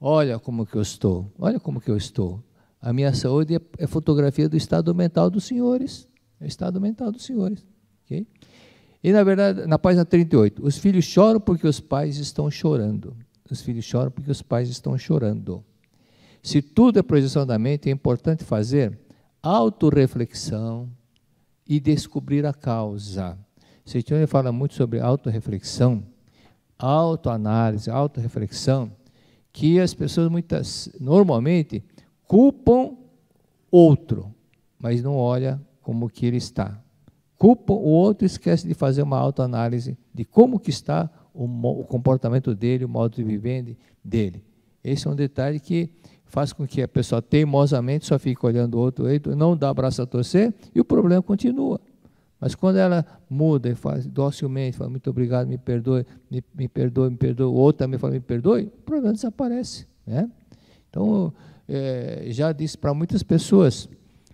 olha como que eu estou, olha como que eu estou. A minha saúde é fotografia do estado mental dos senhores, é o estado mental dos senhores. Okay? E, na verdade, na página 38, os filhos choram porque os pais estão chorando. Os filhos choram porque os pais estão chorando. Se tudo é projeção da mente, é importante fazer autorreflexão e descobrir a causa. Seitione fala muito sobre autorreflexão, autoanálise, autorreflexão, que as pessoas normalmente culpam outro, mas não olha como que ele está. Culpam o outro e esquece de fazer uma autoanálise de como que está o comportamento dele, o modo de viver dele. Esse é um detalhe que faz com que a pessoa teimosamente só fique olhando o outro, não dá abraço a torcer e o problema continua. Mas quando ela muda e faz docilmente, fala: muito obrigado, me perdoe, me perdoe, o outro também fala: me perdoe, o problema desaparece. Né? Então, já disse para muitas pessoas,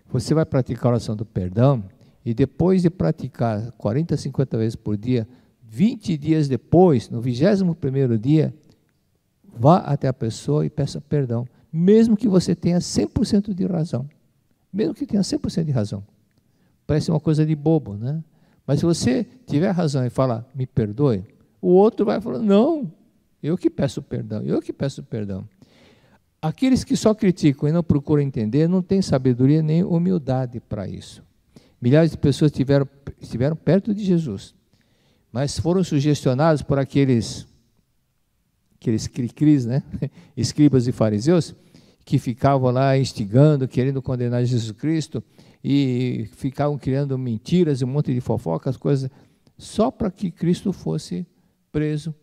você vai praticar a oração do perdão e depois de praticar 40, 50 vezes por dia, 20 dias depois, no 21º dia, vá até a pessoa e peça perdão. Mesmo que você tenha 100% de razão. Mesmo que tenha 100% de razão. Parece uma coisa de bobo, né? Mas se você tiver razão e falar: me perdoe, o outro vai falar: não, Eu que peço perdão, eu que peço perdão. Aqueles que só criticam e não procuram entender, não têm sabedoria nem humildade para isso. Milhares de pessoas estiveram perto de Jesus, mas foram sugestionados por aqueles cri-cris, né? Escribas e fariseus, que ficavam lá instigando, querendo condenar Jesus Cristo, e ficavam criando mentiras, um monte de fofocas, coisas, só para que Cristo fosse preso.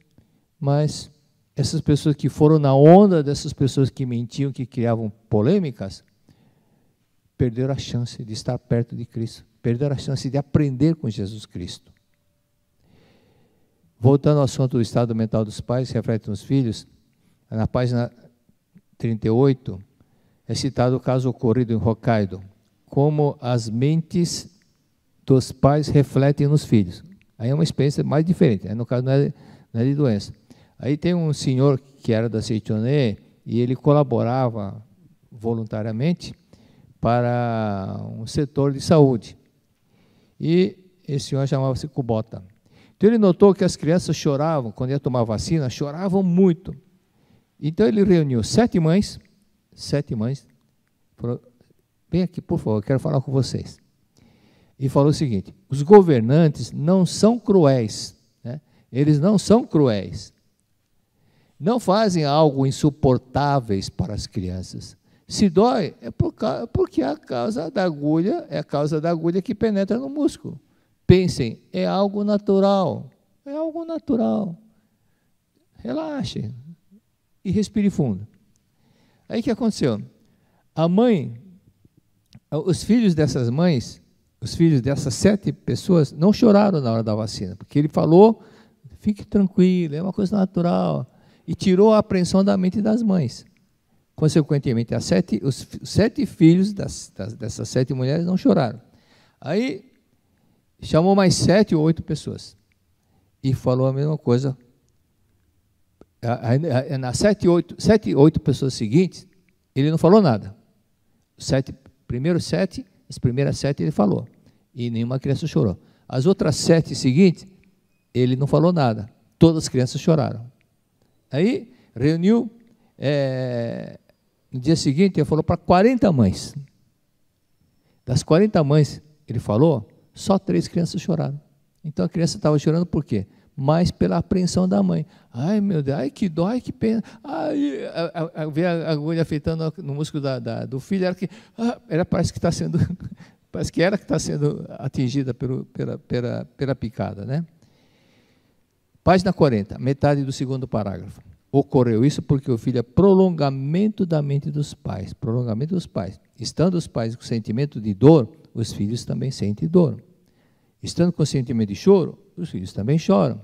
Mas essas pessoas que foram na onda dessas pessoas que mentiam, que criavam polêmicas, perderam a chance de estar perto de Cristo, perderam a chance de aprender com Jesus Cristo. Voltando ao assunto do estado mental dos pais, que reflete nos filhos, na página 38, é citado o caso ocorrido em Hokkaido, como as mentes dos pais refletem nos filhos. Aí é uma experiência mais diferente, no caso não é de doença. Aí tem um senhor que era da Seitonê, e ele colaborava voluntariamente para um setor de saúde. E esse senhor chamava-se Kubota. Então ele notou que as crianças choravam, quando ia tomar vacina, choravam muito. Então ele reuniu 7 mães, falou, vem aqui, por favor, eu quero falar com vocês. E falou o seguinte: os governantes não são cruéis, né? Eles não são cruéis. Não fazem algo insuportáveis para as crianças. Se dói, é porque a causa da agulha é a causa da agulha que penetra no músculo. Pensem, é algo natural. É algo natural. Relaxe e respire fundo. Aí o que aconteceu? A mãe, os filhos dessas mães, os filhos dessas 7 pessoas, não choraram na hora da vacina, porque ele falou, fique tranquilo, é uma coisa natural. E tirou a apreensão da mente das mães. Consequentemente, os 7 filhos dessas 7 mulheres não choraram. Aí, chamou mais 7 ou 8 pessoas. E falou a mesma coisa. Nas 7 ou 8 pessoas seguintes, ele não falou nada. As primeiras 7 ele falou. E nenhuma criança chorou. As outras 7 seguintes, ele não falou nada. Todas as crianças choraram. Aí, reuniu, no dia seguinte, ele falou para 40 mães. Das 40 mães, ele falou, só 3 crianças choraram. Então, a criança estava chorando por quê? Mais pela apreensão da mãe. Ai, meu Deus, ai, que dó, ai, que pena. Ai, ver a agulha afetando no músculo do filho, parece que era que está sendo atingida pela picada, né? Página 40, metade do 2º parágrafo. Ocorreu isso porque o filho é prolongamento da mente dos pais. Prolongamento dos pais. Estando os pais com sentimento de dor, os filhos também sentem dor. Estando com sentimento de choro, os filhos também choram.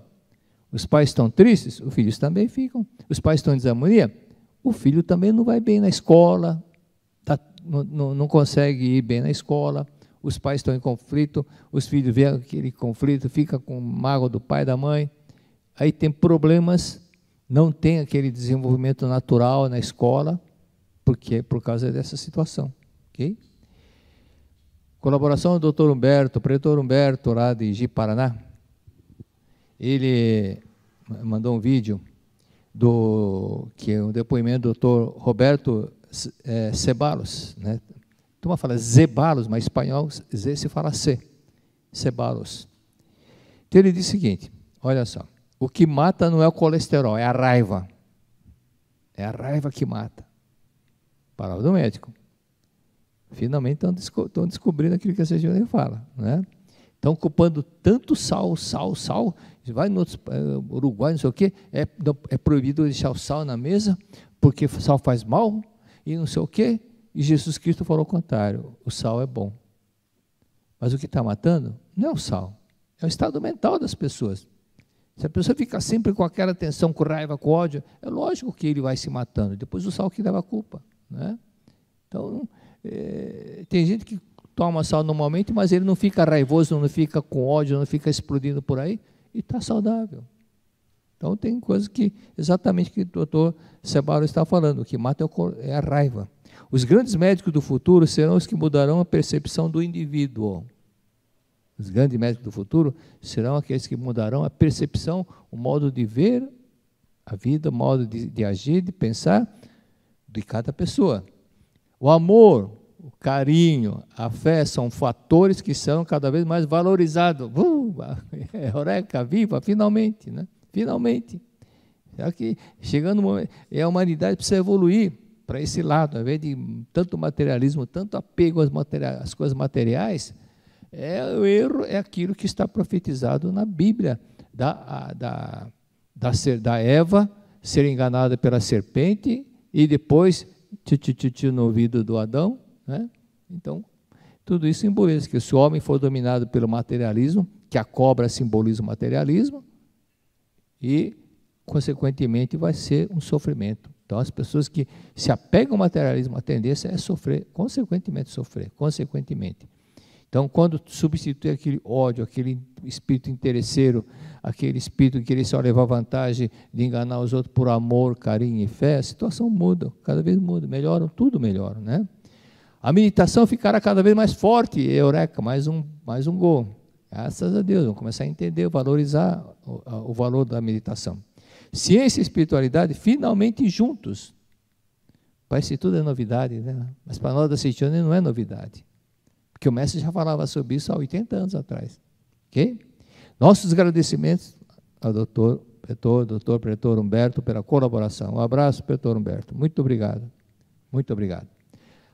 Os pais estão tristes, os filhos também ficam. Os pais estão em desarmonia, o filho também não vai bem na escola, não consegue ir bem na escola. Os pais estão em conflito, os filhos veem aquele conflito, ficam com mágoa do pai e da mãe. Aí tem problemas, não tem aquele desenvolvimento natural na escola, por causa dessa situação. Okay? Colaboração do Dr. Humberto, pretor Humberto, lá de Ji-Paraná. Ele mandou um vídeo que é um depoimento do Dr. Roberto Ceballos, né? A turma fala Zeballos, mas em espanhol Z se fala C, Ceballos. Então ele diz o seguinte, olha só, o que mata não é o colesterol, é a raiva. É a raiva que mata. Palavra do médico. Finalmente estão descobrindo aquilo que a CGN fala, né? Estão ocupando tanto sal. Vai no Uruguai, não sei o quê, é proibido deixar o sal na mesa, porque o sal faz mal, e não sei o quê. E Jesus Cristo falou o contrário, o sal é bom. Mas o que está matando não é o sal, é o estado mental das pessoas. Se a pessoa fica sempre com aquela tensão, com raiva, com ódio, é lógico que ele vai se matando. Depois o sal que leva a culpa, né? Então, tem gente que toma sal normalmente, mas ele não fica raivoso, não fica com ódio, não fica explodindo por aí, e está saudável. Então, tem coisas que, exatamente o que o doutor Ceballos está falando, o que mata é a raiva. Os grandes médicos do futuro serão os que mudarão a percepção do indivíduo. Os grandes médicos do futuro serão aqueles que mudarão a percepção, o modo de ver A vida, o modo de agir, de pensar de cada pessoa. O amor, o carinho, a fé são fatores que são cada vez mais valorizados. Eureka, viva, finalmente, né? Finalmente. Que chegando o momento, a humanidade precisa evoluir para esse lado, ao invés de tanto materialismo, tanto apego às coisas materiais. O erro é aquilo que está profetizado na Bíblia, da Eva ser enganada pela serpente e depois no ouvido do Adão, né? Então, tudo isso simboliza que se o homem for dominado pelo materialismo, que a cobra simboliza o materialismo, e, consequentemente, vai ser um sofrimento. Então, as pessoas que se apegam ao materialismo, a tendência é sofrer, consequentemente. Então, quando substitui aquele ódio, aquele espírito interesseiro, aquele espírito que queria só levar vantagem de enganar os outros por amor, carinho e fé, a situação muda, cada vez muda, melhoram, tudo melhora, né? A meditação ficará cada vez mais forte, eureka, mais um gol. Graças a Deus, vamos começar a entender, valorizar o valor da meditação. Ciência e espiritualidade finalmente juntos. Parece que tudo é novidade, né? Mas para nós da Setione não é novidade. Porque o mestre já falava sobre isso há 80 anos atrás. Ok? Nossos agradecimentos ao doutor Pretor Humberto pela colaboração. Um abraço, Pretor Humberto. Muito obrigado. Muito obrigado.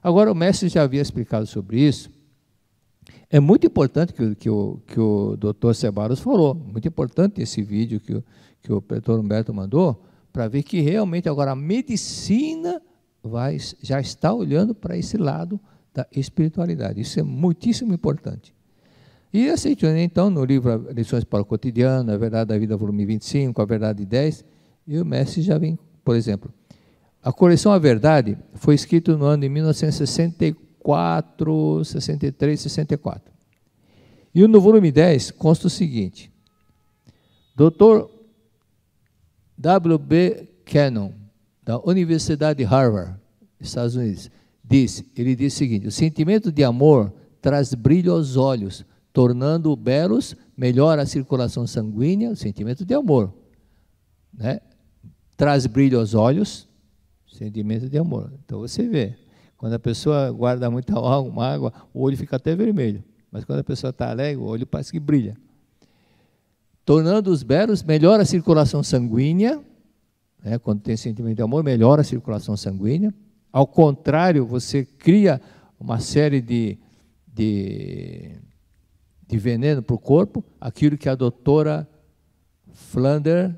Agora, o mestre já havia explicado sobre isso. É muito importante que o doutor Ceballos falou. Muito importante esse vídeo que o Pretor Humberto mandou, para ver que realmente agora a medicina já está olhando para esse lado da espiritualidade. Isso é muitíssimo importante. E a Setione, então, no livro Lições para o Cotidiano, A Verdade da Vida, volume 25, A Verdade 10, e o mestre já vem, por exemplo, a coleção A Verdade foi escrita no ano de 1964, 63, 64. E no volume 10 consta o seguinte: Dr. W.B. Cannon, da Universidade de Harvard, Estados Unidos, ele diz o seguinte: o sentimento de amor traz brilho aos olhos, tornando belos, melhora a circulação sanguínea, o sentimento de amor, né? Traz brilho aos olhos, sentimento de amor. Então você vê, quando a pessoa guarda muita água, o olho fica até vermelho, mas quando a pessoa está alegre, o olho parece que brilha. Tornando os belos, melhora a circulação sanguínea, né? Quando tem sentimento de amor, melhora a circulação sanguínea. Ao contrário, você cria uma série de veneno para o corpo, aquilo que a doutora Flander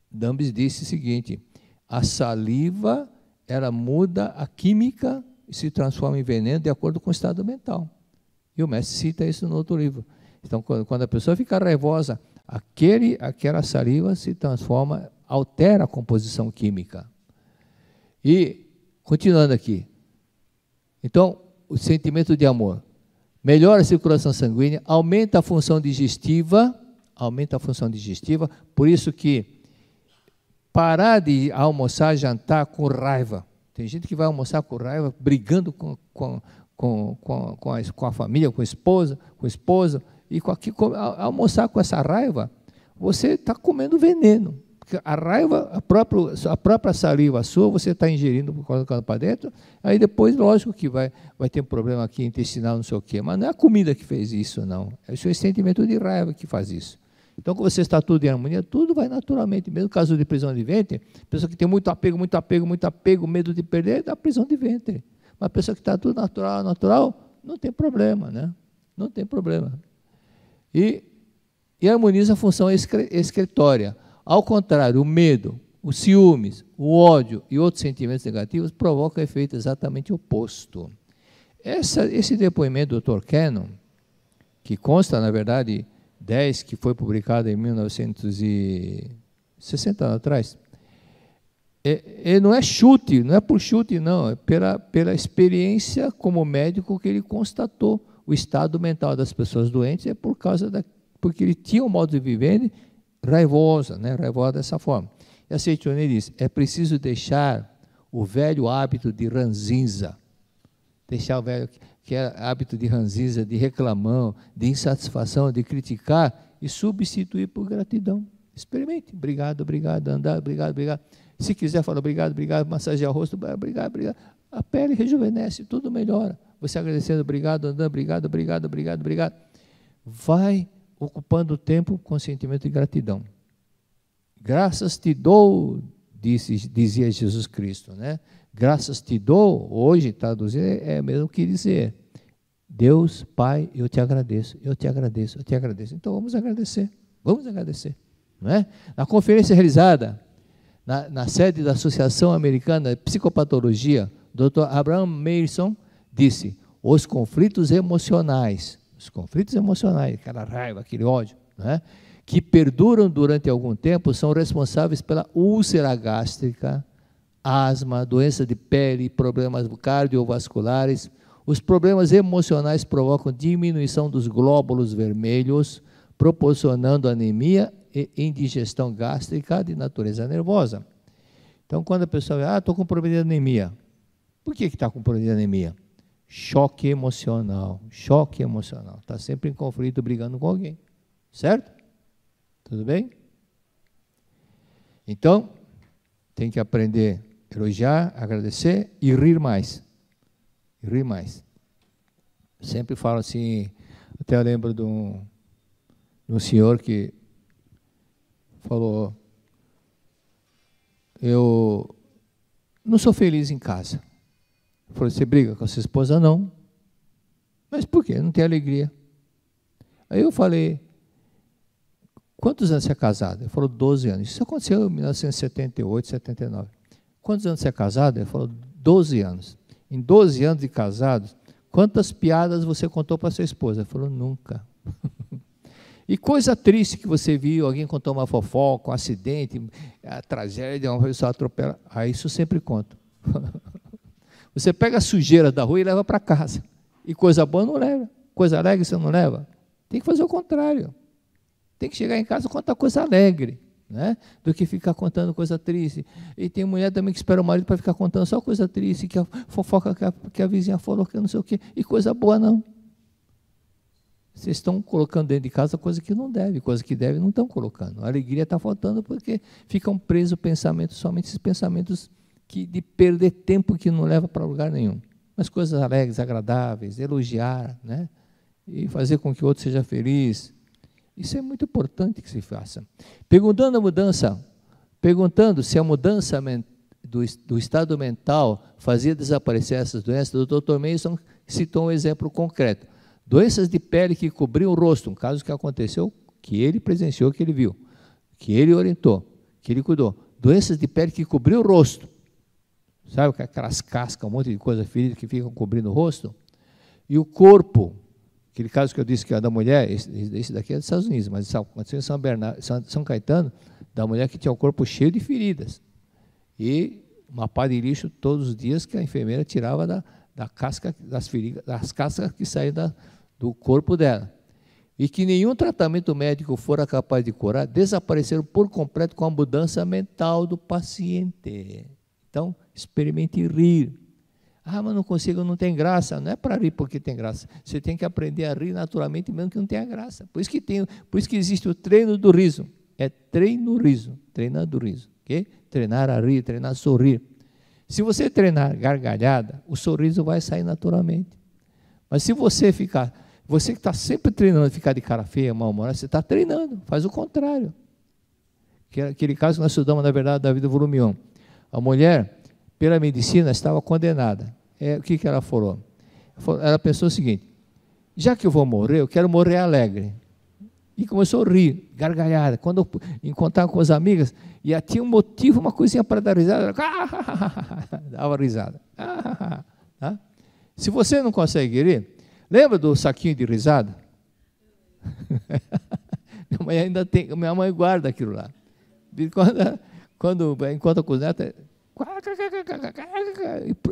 Dumbs disse o seguinte: a saliva, ela muda a química e se transforma em veneno de acordo com o estado mental. E o mestre cita isso no outro livro. Então, quando a pessoa fica raivosa, aquela saliva se transforma, altera a composição química. E, continuando aqui, então, o sentimento de amor melhora a circulação sanguínea, aumenta a função digestiva, por isso que parar de almoçar, jantar com raiva. Tem gente que vai almoçar com raiva, brigando com a família, com a esposa, e almoçar com essa raiva, você está comendo veneno. Porque a raiva, a própria saliva sua, você está ingerindo, colocando para dentro, aí depois, lógico que vai ter um problema aqui intestinal, não sei o quê, mas não é a comida que fez isso, não. É o seu sentimento de raiva que faz isso. Então, quando você está tudo em harmonia, tudo vai naturalmente. Mesmo no caso de prisão de ventre, pessoa que tem muito apego, medo de perder, dá prisão de ventre. Mas a pessoa que está tudo natural, não tem problema, né? Não tem problema. E harmoniza a função excretória. Ao contrário, o medo, os ciúmes, o ódio e outros sentimentos negativos provocam efeito exatamente oposto. Esse depoimento do Dr. Cannon, que consta, na verdade, 10, que foi publicado em 1960 anos atrás, não é chute, não é por chute, não, é pela experiência como médico que ele constatou o estado mental das pessoas doentes, é porque ele tinha um modo de viver raivosa dessa forma. E a Setione diz: é preciso deixar o velho hábito de ranzinza, deixar o velho hábito de ranzinza, de reclamão, de insatisfação, de criticar, e substituir por gratidão. Experimente. Obrigado, obrigado, andar, obrigado, obrigado. Se quiser, fala obrigado, obrigado, massagear o rosto, obrigado, obrigado. A pele rejuvenesce, tudo melhora. Você agradecendo, obrigado, andando, obrigado, obrigado, obrigado, obrigado. Vai ocupando o tempo com sentimento de gratidão. Graças te dou, dizia Jesus Cristo, né? Graças te dou, hoje traduzindo, é mesmo que dizer, Deus, Pai, eu te agradeço, eu te agradeço, eu te agradeço. Então vamos agradecer, não é? Na conferência realizada na sede da Associação Americana de Psicopatologia, Dr. Abraham Mason disse, os conflitos emocionais, aquela raiva, aquele ódio, né, que perduram durante algum tempo, são responsáveis pela úlcera gástrica, asma, doença de pele, problemas cardiovasculares. Os problemas emocionais provocam diminuição dos glóbulos vermelhos, proporcionando anemia e indigestão gástrica de natureza nervosa. Então, quando a pessoa diz, estou com problema de anemia. Por que está com problema de anemia? Choque emocional. Está sempre em conflito, brigando com alguém. Certo? Tudo bem? Então, tem que aprender a elogiar, agradecer e rir mais. Sempre falo assim, até eu lembro de um senhor que falou, eu não sou feliz em casa. Eu falei, você briga com a sua esposa? Não. Mas por quê? Não tem alegria. Aí eu falei, quantos anos você é casado? Ele falou, 12 anos. Isso aconteceu em 1978, 79. Quantos anos você é casado? Ele falou, 12 anos. Em 12 anos de casados, quantas piadas você contou para sua esposa? Ele falou, nunca. E coisa triste que você viu, alguém contou uma fofoca, um acidente, a tragédia, uma pessoa atropela. Aí isso eu sempre conto. Você pega a sujeira da rua e leva para casa. E coisa boa não leva. Coisa alegre você não leva. Tem que fazer o contrário. Tem que chegar em casa e contar coisa alegre, né? Do que ficar contando coisa triste. E tem mulher também que espera o marido para ficar contando só coisa triste, que a fofoca que a vizinha falou, que não sei o quê. E coisa boa não. Vocês estão colocando dentro de casa coisa que não deve, coisa que deve não estão colocando. A alegria está faltando porque ficam presos pensamentos, somente esses pensamentos de perder tempo que não leva para lugar nenhum. Mas coisas alegres, agradáveis, elogiar, né? E fazer com que o outro seja feliz. Isso é muito importante que se faça. Perguntando se a mudança do estado mental fazia desaparecer essas doenças, o Dr. Mason citou um exemplo concreto. Doenças de pele que cobriam o rosto, um caso que aconteceu, que ele presenciou, que ele viu, que ele orientou, que ele cuidou. Doenças de pele que cobriam o rosto. Sabe aquelas cascas, um monte de coisa ferida que ficam cobrindo o rosto? E o corpo, aquele caso que eu disse que é da mulher, esse daqui é dos Estados Unidos, mas isso aconteceu em São Caetano, da mulher que tinha o corpo cheio de feridas. E uma pá de lixo todos os dias que a enfermeira tirava da casca, das feridas, das cascas que saíam do corpo dela. E que nenhum tratamento médico fora capaz de curar, desapareceram por completo com a mudança mental do paciente. Então, experimente rir. Mas não consigo, não tem graça. Não é para rir porque tem graça. Você tem que aprender a rir naturalmente, mesmo que não tenha graça. Por isso que existe o treino do riso. É treinando o riso. Okay? Treinar a rir, treinar a sorrir. Se você treinar gargalhada, o sorriso vai sair naturalmente. Mas se você que está sempre treinando ficar de cara feia, mal-humorado, você está treinando, faz o contrário. Aquele caso que nós estudamos, na verdade, da vida volume 1. A mulher, pela medicina, estava condenada. O que ela falou? Ela pensou o seguinte, já que eu vou morrer, eu quero morrer alegre. E começou a rir, gargalhada. Quando eu encontrava com as amigas, e tinha um motivo, uma coisinha para dar risada, dava risada. Se você não consegue rir, lembra do saquinho de risada? Minha mãe guarda aquilo lá. Quando encontra com os netos,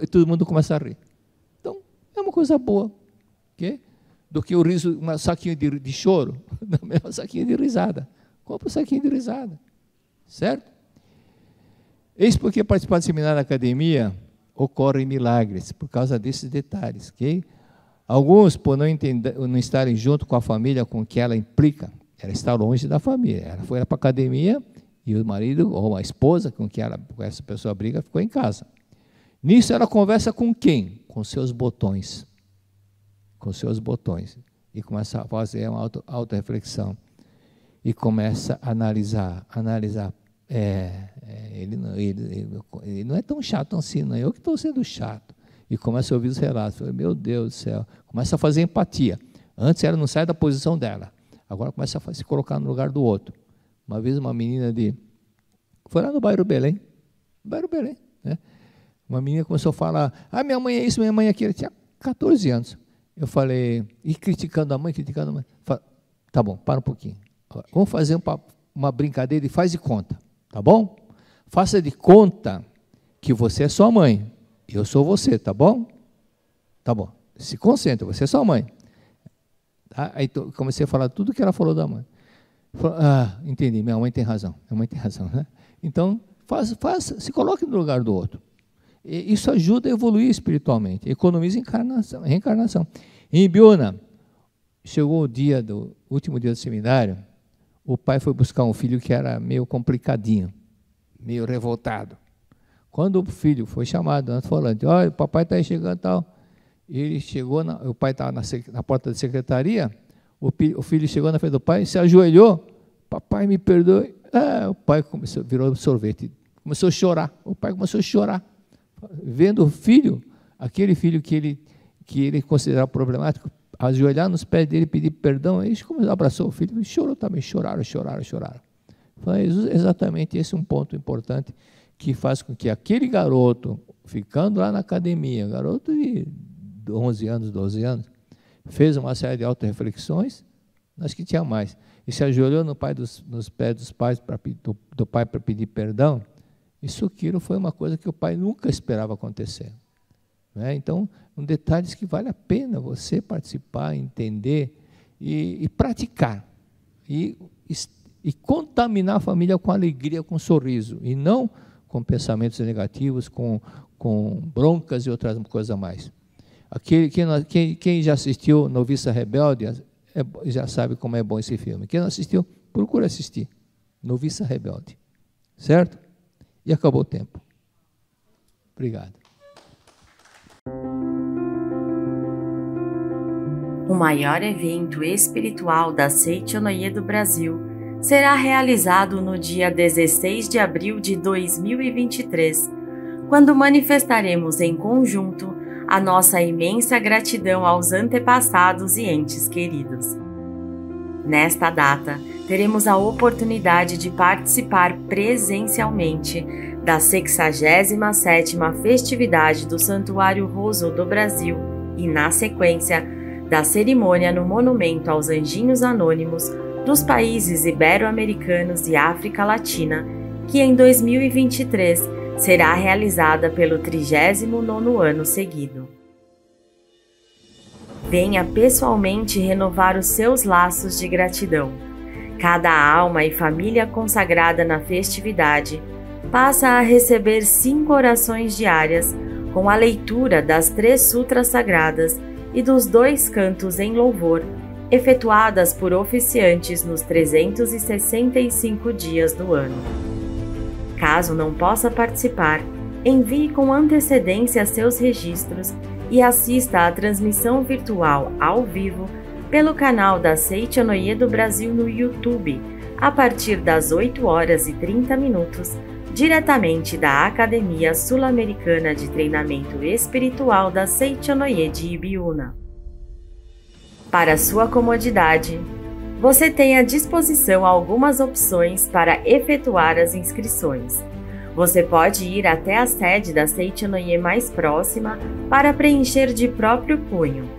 e todo mundo começa a rir. Então, é uma coisa boa. Okay? Do que o riso, um saquinho de choro, não, é um saquinho de risada. Compra um saquinho de risada. Certo? Eis porque participar de seminário na academia ocorrem milagres, por causa desses detalhes. Okay? Alguns, por não estarem junto com a família com que ela implica, era estar longe da família. Ela foi para a academia e o marido ou a esposa com quem essa pessoa briga ficou em casa. Nisso ela conversa com quem? Com seus botões. Com seus botões. E começa a fazer uma auto-reflexão. E começa a analisar. Ele não é tão chato assim, não é eu que estou sendo chato. E começa a ouvir os relatos. Meu Deus do céu. Começa a fazer empatia. Antes ela não sai da posição dela. Agora começa a se colocar no lugar do outro. Uma vez uma menina foi lá no bairro Belém. Né? Uma menina começou a falar, minha mãe é isso, minha mãe é aquilo. Ela tinha 14 anos. Eu falei, e criticando a mãe. Falei, tá bom, para um pouquinho. Vamos fazer uma brincadeira e faz de conta, tá bom? Faça de conta que você é sua mãe, eu sou você, tá bom? Tá bom, se concentra, você é sua mãe. Tá? Aí comecei a falar tudo que ela falou da mãe. Falei, entendi, minha mãe tem razão, né? Então, se coloque no lugar do outro. E isso ajuda a evoluir espiritualmente, economiza reencarnação. Em Ibiúna, chegou o último dia do seminário, o pai foi buscar um filho que era meio complicadinho, meio revoltado. Quando o filho foi chamado, antes falando, olha, o papai está aí chegando e tal, ele chegou, o pai estava na porta da secretaria, o filho chegou na frente do pai, se ajoelhou, papai me perdoe. O pai virou sorvete, começou a chorar, o pai começou a chorar, vendo o filho, aquele filho que ele considerava problemático, ajoelhar nos pés dele, pedir perdão, aí ele abraçou o filho e chorou também, choraram. Foi exatamente esse um ponto importante que faz com que aquele garoto, ficando lá na academia, garoto de 11 anos, 12 anos, fez uma série de auto-reflexões, acho que tinha mais, e se ajoelhou nos pés dos pais do pai para pedir perdão. Isso aquilo foi uma coisa que o pai nunca esperava acontecer. Né? Então, detalhes que vale a pena você participar, entender e praticar. E contaminar a família com alegria, com sorriso, e não com pensamentos negativos, com broncas e outras coisas a mais. Quem já assistiu Noviça Rebelde, já sabe como é bom esse filme. Quem não assistiu, procura assistir. Noviça Rebelde. Certo? E acabou o tempo. Obrigado. O maior evento espiritual da Seichonoye do Brasil será realizado no dia 16 de abril de 2023, quando manifestaremos em conjunto a nossa imensa gratidão aos antepassados e entes queridos. Nesta data, teremos a oportunidade de participar presencialmente da 67ª festividade do Santuário Roso do Brasil e, na sequência, da cerimônia no Monumento aos Anjinhos Anônimos dos países ibero-americanos e África Latina, que em 2023 será realizada pelo 39º ano seguido. Venha pessoalmente renovar os seus laços de gratidão. Cada alma e família consagrada na festividade passa a receber 5 orações diárias com a leitura das 3 sutras sagradas e dos 2 cantos em louvor, efetuadas por oficiantes nos 365 dias do ano. Caso não possa participar, envie com antecedência seus registros e assista à transmissão virtual ao vivo pelo canal da Seichonoye do Brasil no YouTube, a partir das 8h30, diretamente da Academia Sul-Americana de Treinamento Espiritual da Seichonoye de Ibiúna. Para sua comodidade, você tem à disposição algumas opções para efetuar as inscrições. Você pode ir até a sede da Seichonoye mais próxima para preencher de próprio punho.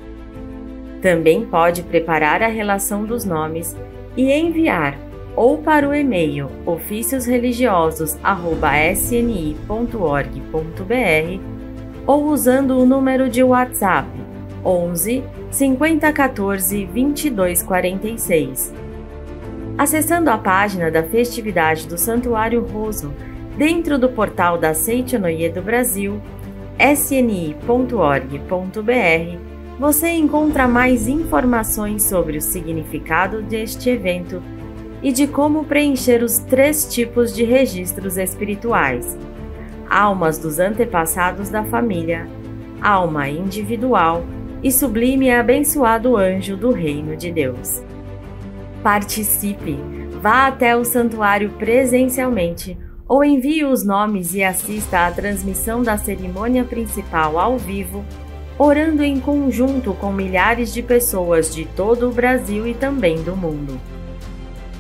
Também pode preparar a relação dos nomes e enviar ou para o e-mail oficiosreligiosos@sni.org.br ou usando o número de WhatsApp 11 5014 2246. Acessando a página da festividade do Santuário Roso dentro do portal da Seichonoye do Brasil, sni.org.br, você encontra mais informações sobre o significado deste evento e de como preencher os 3 tipos de registros espirituais: almas dos antepassados da família, alma individual e sublime e abençoado anjo do reino de Deus. Participe, vá até o santuário presencialmente ou envie os nomes e assista à transmissão da cerimônia principal ao vivo, orando em conjunto com milhares de pessoas de todo o Brasil e também do mundo.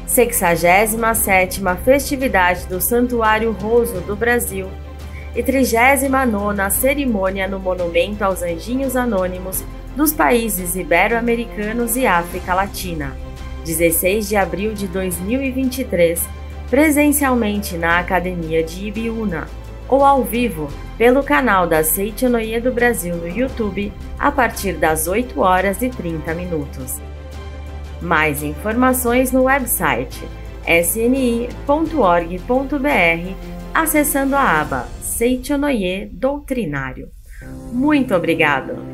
67ª Festividade do Santuário Roso do Brasil e 39ª Cerimônia no Monumento aos Anjinhos Anônimos dos países ibero-americanos e África Latina, 16 de abril de 2023, presencialmente na Academia de Ibiúna, ou ao vivo pelo canal da Seichonoye do Brasil no YouTube, a partir das 8h30. Mais informações no website sni.org.br, acessando a aba Seichonoye Doutrinário. Muito obrigado!